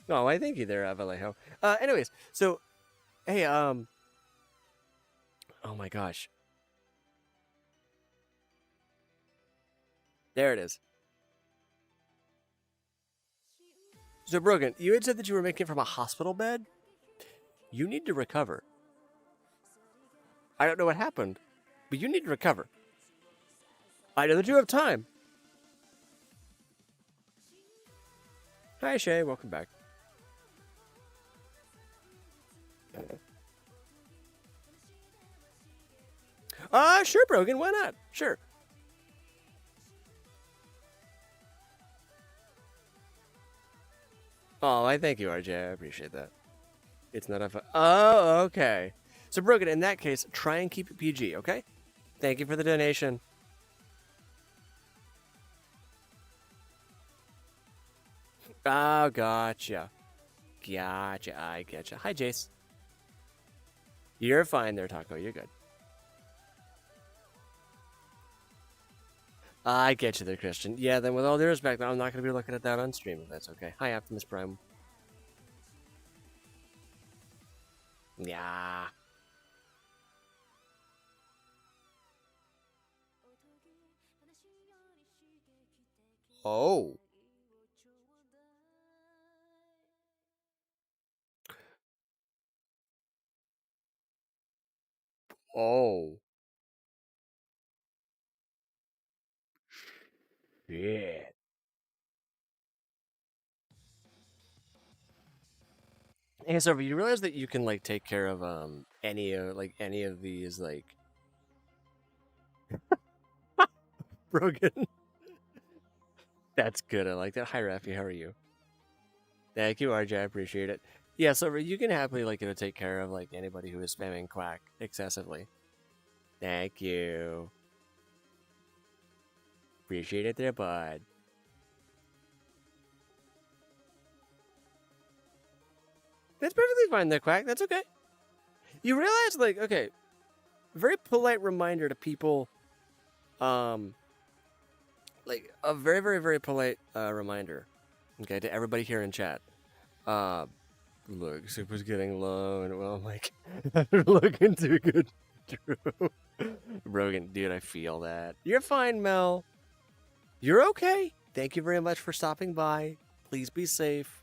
Oh, I thank you there, Vallejo. Anyways, so, hey, oh my gosh. There it is. So, Brogan, you had said that you were making it from a hospital bed? You need to recover. I don't know what happened, but you need to recover. I know that you have time. Hi, Shay. Welcome back. Sure, Brogan. Why not? Sure. Oh, I thank you, RJ. I appreciate that. It's not a. Oh, okay. So, Brogan, in that case, try and keep it PG, okay? Thank you for the donation. Oh, gotcha. Gotcha. I getcha. Hi, Jace. You're fine there, Taco. You're good. I get you there, Christian. Yeah, then with all due respect, I'm not going to be looking at that on stream if that's okay. Hi, Optimus Prime. Yeah. Oh. Oh. Yeah. Hey, so you realize that you can like take care of any of these like broken. That's good. I like that. Hi, Rafi. How are you? Thank you, RJ. I appreciate it. Yeah, so you can happily like take care of like anybody who is spamming quack excessively. Thank you. Appreciate it there, bud. That's perfectly fine there, quack. That's okay. You realize, like, okay, very polite reminder to people, like a very, very, very polite reminder, okay, to everybody here in chat. Look, Super's getting low, and well, I'm like, looking too good. True. Brogan, dude, I feel that. You're fine, Mel. You're okay. Thank you very much for stopping by. Please be safe.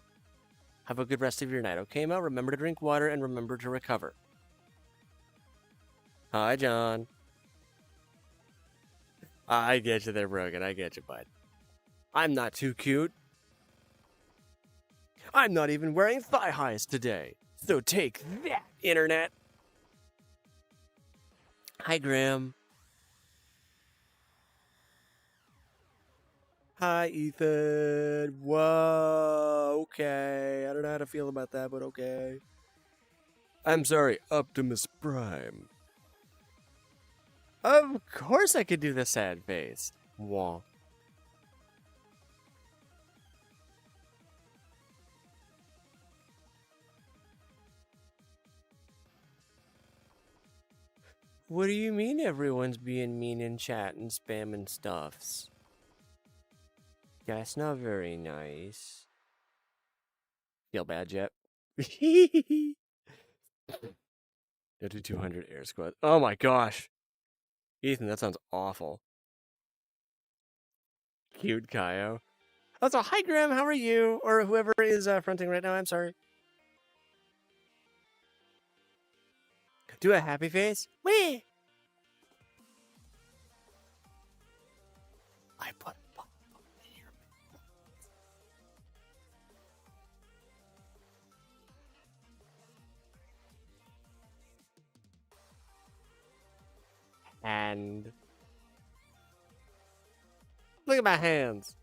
Have a good rest of your night, okay, Mel? Remember to drink water and remember to recover. Hi, John. I get you there, Brogan. I get you, bud. I'm not too cute. I'm not even wearing thigh highs today. So take that, internet. Hi, Graham. Hi, Ethan. Whoa. Okay. I don't know how to feel about that, but okay. I'm sorry, Optimus Prime. Of course I could do the sad face. Wah. What do you mean everyone's being mean in chat and spamming stuffs? That's not very nice. Feel bad, Jet? Go to 200 air squad. Oh my gosh. Ethan, that sounds awful. Cute Kaio. Also, hi Grim, how are you? Or whoever is fronting right now, I'm sorry. Do a happy face? Wee! I put here. And look at my hands.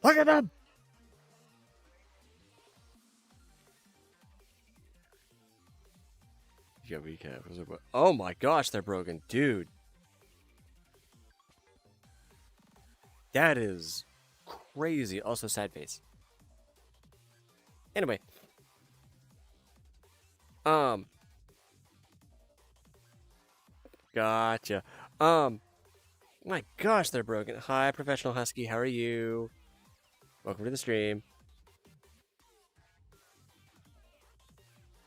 Look at them! You got recap. Oh my gosh, they're broken. Dude. That is crazy. Also, sad face. Anyway. Gotcha. My gosh, they're broken. Hi, Professional Husky. How are you? Welcome to the stream.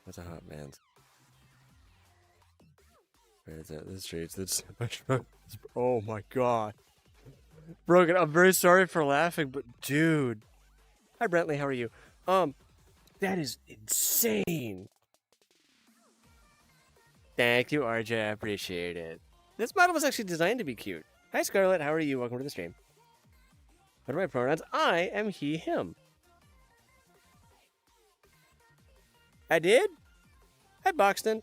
That's a hot man's. Where is it? The streets. That's oh my god. Broken. I'm very sorry for laughing, but dude. Hi, Brentley. How are you? That is insane. Thank you, RJ. I appreciate it. This model was actually designed to be cute. Hi, Scarlett. How are you? Welcome to the stream. What are my pronouns? I am he, him. I did? Hi, Boxton.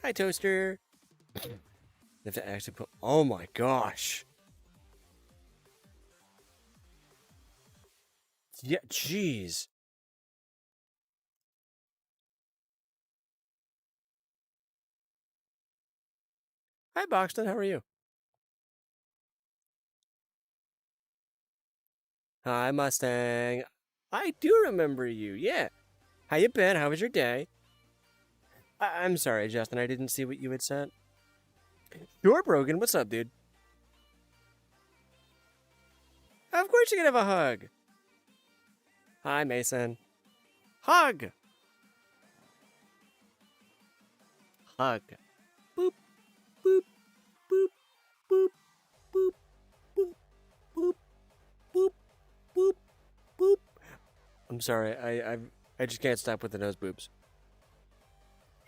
Hi, Toaster. You have to actually put... Oh my gosh. Yeah, jeez. Hi, Boxton. How are you? Hi, Mustang. I do remember you. Yeah. How you been? How was your day? I'm sorry, Justin. I didn't see what you had said. You're broken. What's up, dude? Of course you can have a hug. Hi, Mason. Hug. Hug. Boop, boop, boop, boop, boop, boop, boop, boop, boop, boop. I'm sorry. I just can't stop with the nose boobs.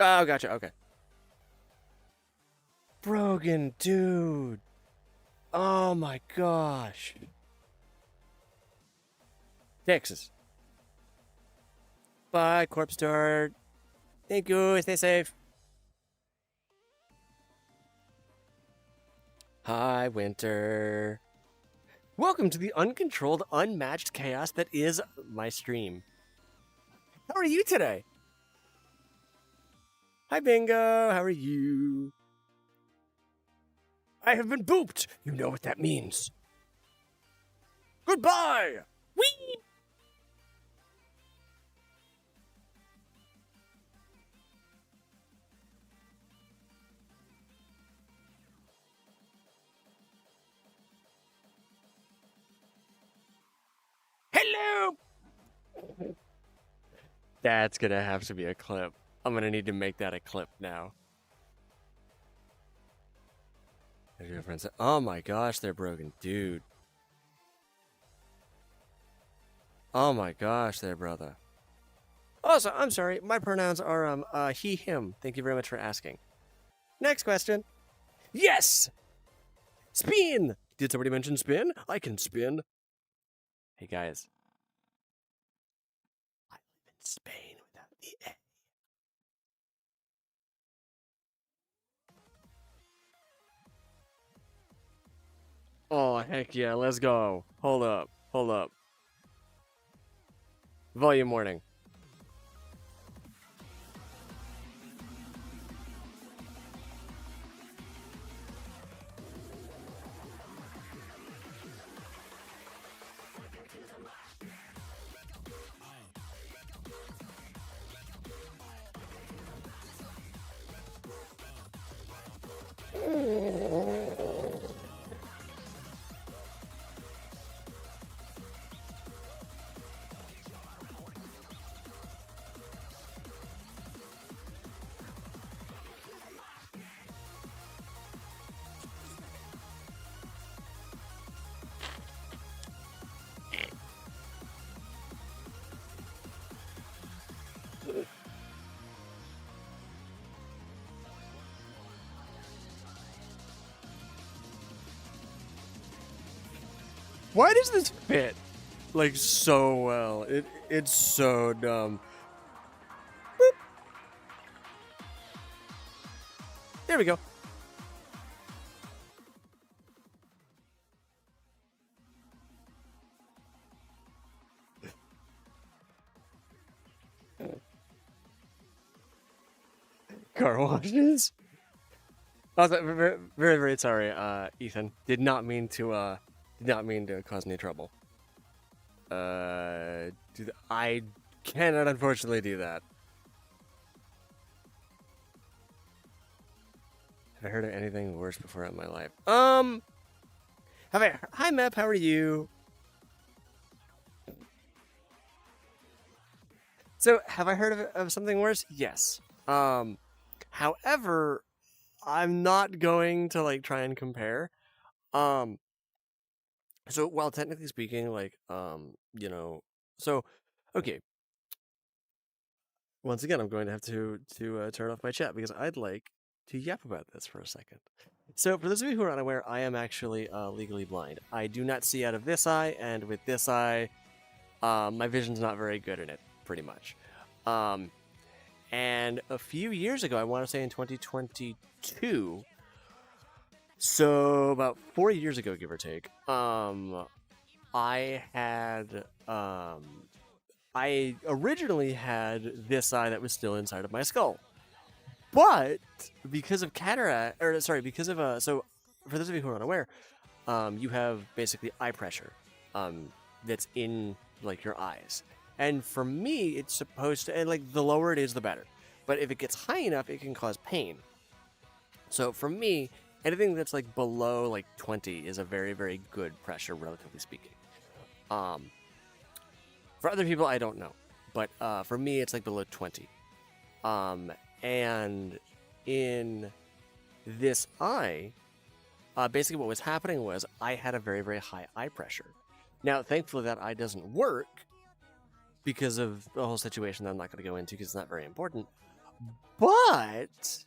Oh, gotcha. Okay. Brogan, dude. Oh my gosh. Texas. Bye, Corpse Dart. Thank you. Stay safe. Hi, Winter. Welcome to the uncontrolled, unmatched chaos that is my stream. How are you today? Hi, Bingo. How are you? I have been booped. You know what that means. Goodbye. Whee! Hello! That's gonna have to be a clip. I'm gonna need to make that a clip now. Oh my gosh, they're broken. Dude. Oh my gosh, there, brother. Also, I'm sorry, my pronouns are he, him. Thank you very much for asking. Next question. Yes! Spin! Did somebody mention spin? I can spin. Hey guys. I live in Spain without the A. Oh, heck yeah, let's go. Hold up, hold up. Volume warning. Why does this fit like so well? It's so dumb. Boop. There we go. Car washes. Also, very, very, very sorry, Ethan. Did not mean to cause any trouble. I cannot unfortunately do that. Have I heard of anything worse before in my life? Hi, Mep. How are you? So, have I heard of something worse? Yes. However, I'm not going to like try and compare. Um, so while technically speaking, like, so okay. Once again, I'm going to have to turn off my chat because I'd like to yap about this for a second. So, for those of you who are unaware, I am actually legally blind. I do not see out of this eye, and with this eye, my vision's not very good in it, pretty much. And a few years ago, I want to say in 2022, so about 4 years ago, give or take, I had I originally had this eye that was still inside of my skull, but because of cataract, or sorry, because of so for those of you who are unaware, you have basically eye pressure, that's in like your eyes, and for me, it's supposed to, and like the lower it is, the better. But if it gets high enough, it can cause pain. So for me, anything that's like below like 20 is a very, very good pressure, relatively speaking. For other people, I don't know, but for me, it's like below 20. And in this eye, basically what was happening was I had a very, very high eye pressure. Now, thankfully, that eye doesn't work because of the whole situation that I'm not going to go into because it's not very important. But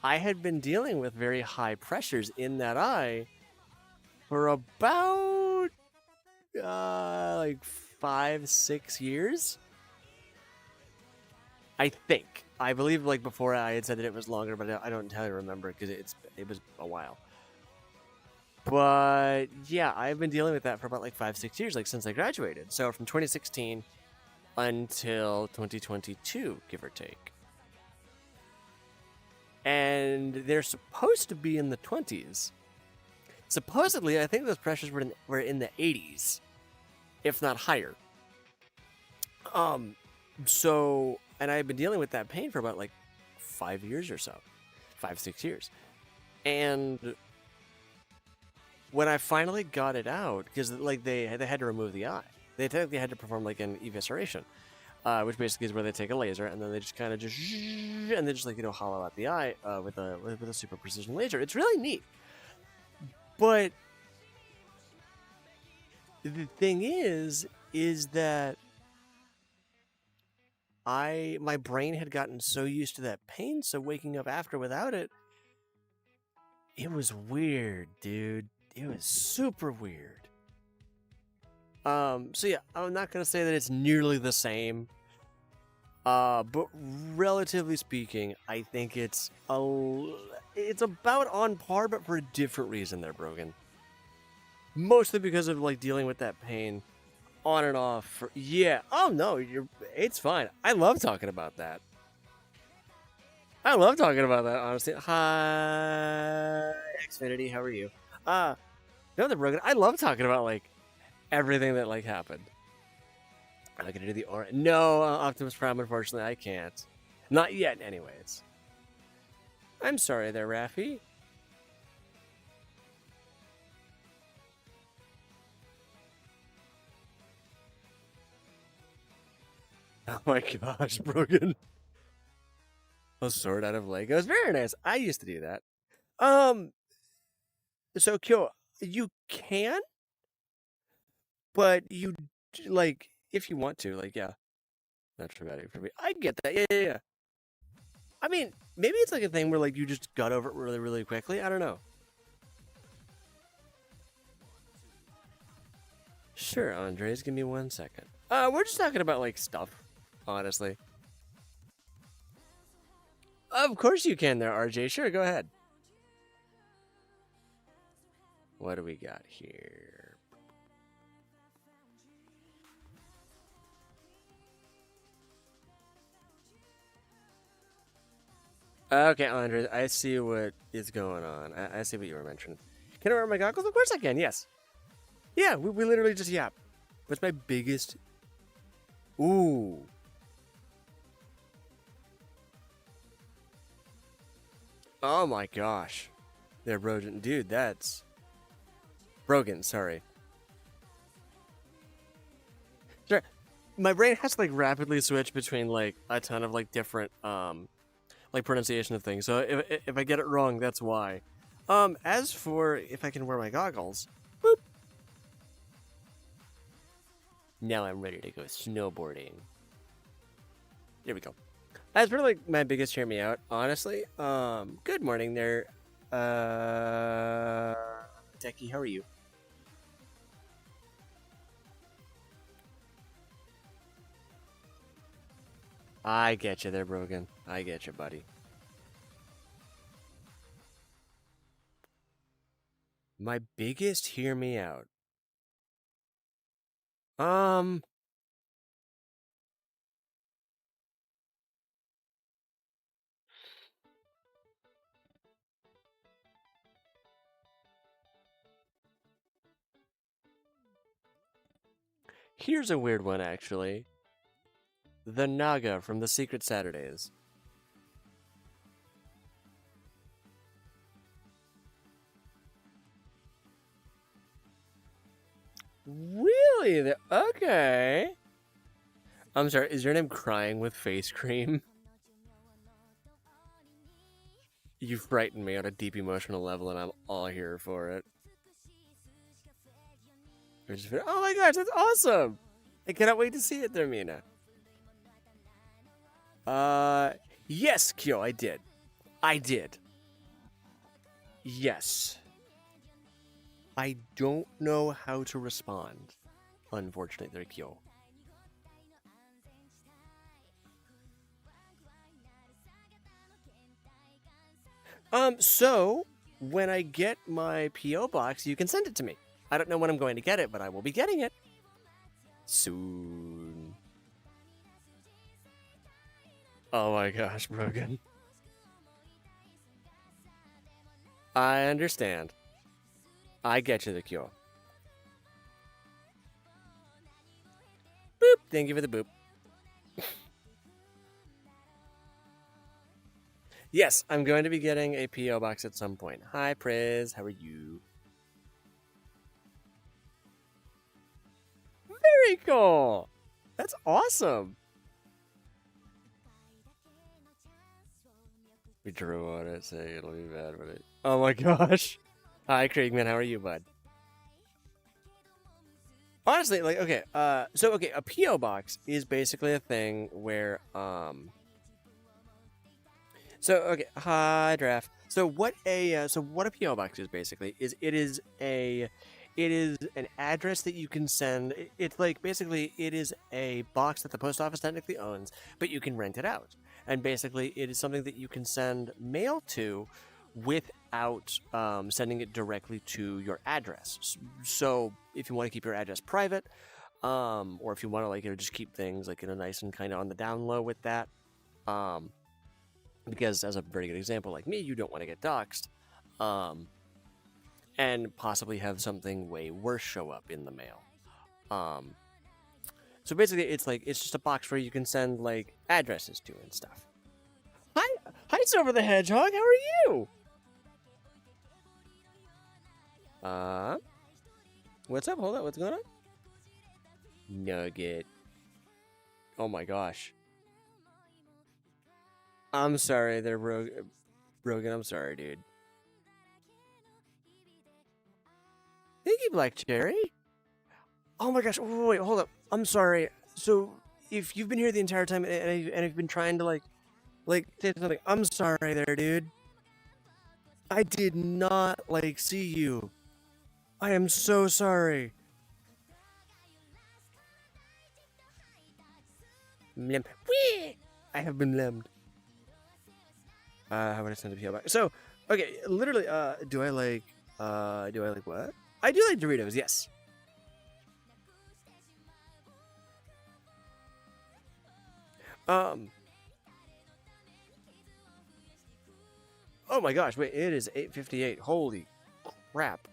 I had been dealing with very high pressures in that eye for about like 5-6 years, I think. I believe like before I had said that it was longer, but I don't entirely remember because it was a while. But yeah, I've been dealing with that for about like 5-6 years, like since I graduated. So from 2016 until 2022, give or take. And they're supposed to be in the 20s. Supposedly, I think those pressures were in the 80s, if not higher. So, and I've been dealing with that pain for about like 5 years or so, 5-6 years. And when I finally got it out, because like they had to remove the eye, they technically had to perform like an evisceration, which basically is where they take a laser and then they just kind of and they just like hollow out the eye with a super precision laser. It's really neat. But the thing is that my brain had gotten so used to that pain, so waking up after without it, it was weird, dude. It was super weird. So yeah, I'm not gonna say that it's nearly the same. But relatively speaking, I think it's about on par, but for a different reason there, Brogan. Mostly because of like dealing with that pain on and off. Yeah. Oh no, it's fine. I love talking about that. I love talking about that, honestly. Hi, Xfinity. How are you? No, the Brogan. I love talking about like everything that like happened. I'm not gonna do the aura. No, Optimus Prime. Unfortunately, I can't. Not yet, anyways. I'm sorry there, Raffy. Oh my gosh, Brogan. A sword out of Legos. Very nice. I used to do that. So Kyo, you can, but you like if you want to, like, yeah. Not traumatic for me. I get that. Yeah. I mean, maybe it's like a thing where like you just got over it really, really quickly. I don't know. Sure, Andres, give me 1 second. We're just talking about, like, stuff, honestly. Of course you can there, RJ. Sure, go ahead. What do we got here? Okay, Andres, I see what is going on. I see what you were mentioning. Can I wear my goggles? Of course I can, yes. Yeah, we literally just yap. What's my biggest... Ooh. Oh my gosh. They're Brogan. Dude, that's... Brogan, sorry. Sorry. My brain has to, like, rapidly switch between, like, a ton of, like, different, like, pronunciation of things. So if I get it wrong, that's why. As for if I can wear my goggles... Boop. Now I'm ready to go snowboarding. There we go. That's really like my biggest hear me out, honestly. Good morning there, Techie. How are you? I get you there, Brogan. I get you, buddy. My biggest hear me out. Um, Here's a weird one, actually. The Naga from the Secret Saturdays. Really? Okay. I'm sorry, is your name Crying with Face Cream? You frighten me on a deep emotional level, and I'm all here for it. Oh my gosh, that's awesome! I cannot wait to see it there, Mina. Yes, Kyo, I did. I did. Yes. I don't know how to respond, unfortunately, there, Kyo. So, when I get my P.O. box, you can send it to me. I don't know when I'm going to get it, but I will be getting it soon. Oh my gosh, Brogan. I understand. I get you, the cure. Boop! Thank you for the boop. Yes, I'm going to be getting a P.O. box at some point. Hi, Priz. How are you? Very cool. That's awesome. We drew on it, say it'll be bad, but it... Oh my gosh. Hi, Craigman. How are you, bud? Honestly, like, okay, okay, a P.O. box is basically a thing where, So, okay, hi, Draft. So what a P.O. box is basically is it is an address that you can send. It's like basically it is a box that the post office technically owns, but you can rent it out. And basically, it is something that you can send mail to without sending it directly to your address. So if you want to keep your address private, or if you want to like just keep things like nice and kind of on the down low with that, because as a very good example, like me, you don't want to get doxxed, and possibly have something way worse show up in the mail. So basically, it's just a box where you can send like addresses to and stuff. Hi, Silver the Hedgehog. How are you? What's up? Hold on. What's going on? Nugget. Oh my gosh. I'm sorry, there, Brogan. I'm sorry, dude. Thank you, Black Cherry. Oh my gosh. Wait, hold up. I'm sorry. So, if you've been here the entire time and I've been trying to like say something, I'm sorry, there, dude. I did not see you. I am so sorry. Mlem. Whee! I have been lemmed. How would I send a PO back? So, okay, literally, do I like what? I do like Doritos, yes. Oh my gosh, wait, it is 8:58. Holy crap.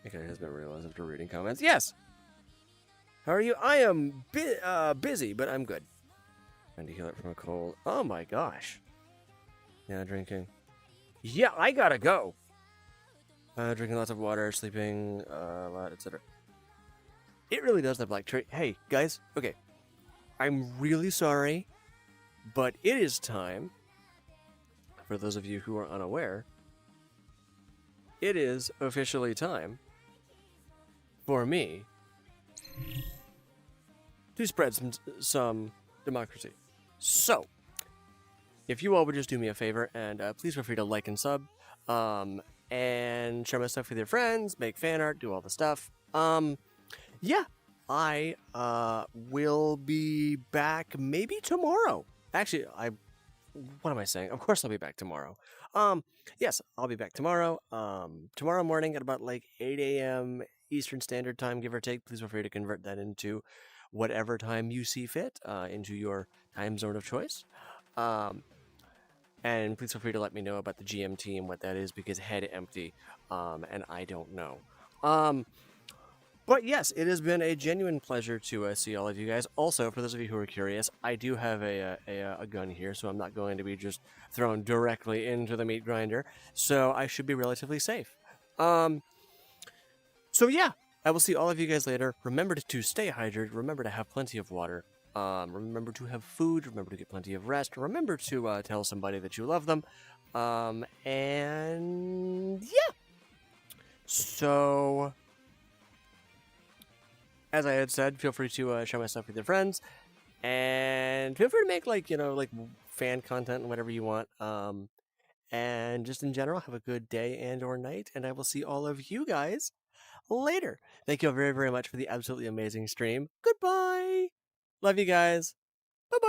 Okay, it has been realized after reading comments. Yes! How are you? I am busy, but I'm good. Trying to heal it from a cold. Oh my gosh. Yeah, drinking. Yeah, I gotta go. Drinking lots of water, sleeping a lot, etc. It really does have black tree. Hey, guys, okay. I'm really sorry, but it is time. For those of you who are unaware, it is officially time for me to spread some democracy. So, if you all would just do me a favor and please feel free to like and sub, and share my stuff with your friends, make fan art, do all the stuff. Yeah, I will be back maybe tomorrow. Actually, what am I saying? Of course I'll be back tomorrow. Yes, I'll be back tomorrow. Tomorrow morning at about like 8 a.m. Eastern Standard Time, give or take. Please feel free to convert that into whatever time you see fit, into your time zone of choice. And please feel free to let me know about the GMT and what that is, because head empty, and I don't know. But yes, it has been a genuine pleasure to see all of you guys. Also, for those of you who are curious, I do have a gun here, so I'm not going to be just thrown directly into the meat grinder. So I should be relatively safe. So yeah, I will see all of you guys later. Remember to stay hydrated. Remember to have plenty of water. Remember to have food. Remember to get plenty of rest. Remember to tell somebody that you love them. And yeah. So, as I had said, feel free to share my stuff with your friends, and feel free to make like fan content and whatever you want. And just in general, have a good day and or night, and I will see all of you guys later. Thank you all very, very much for the absolutely amazing stream. Goodbye. Love you guys. Bye-bye.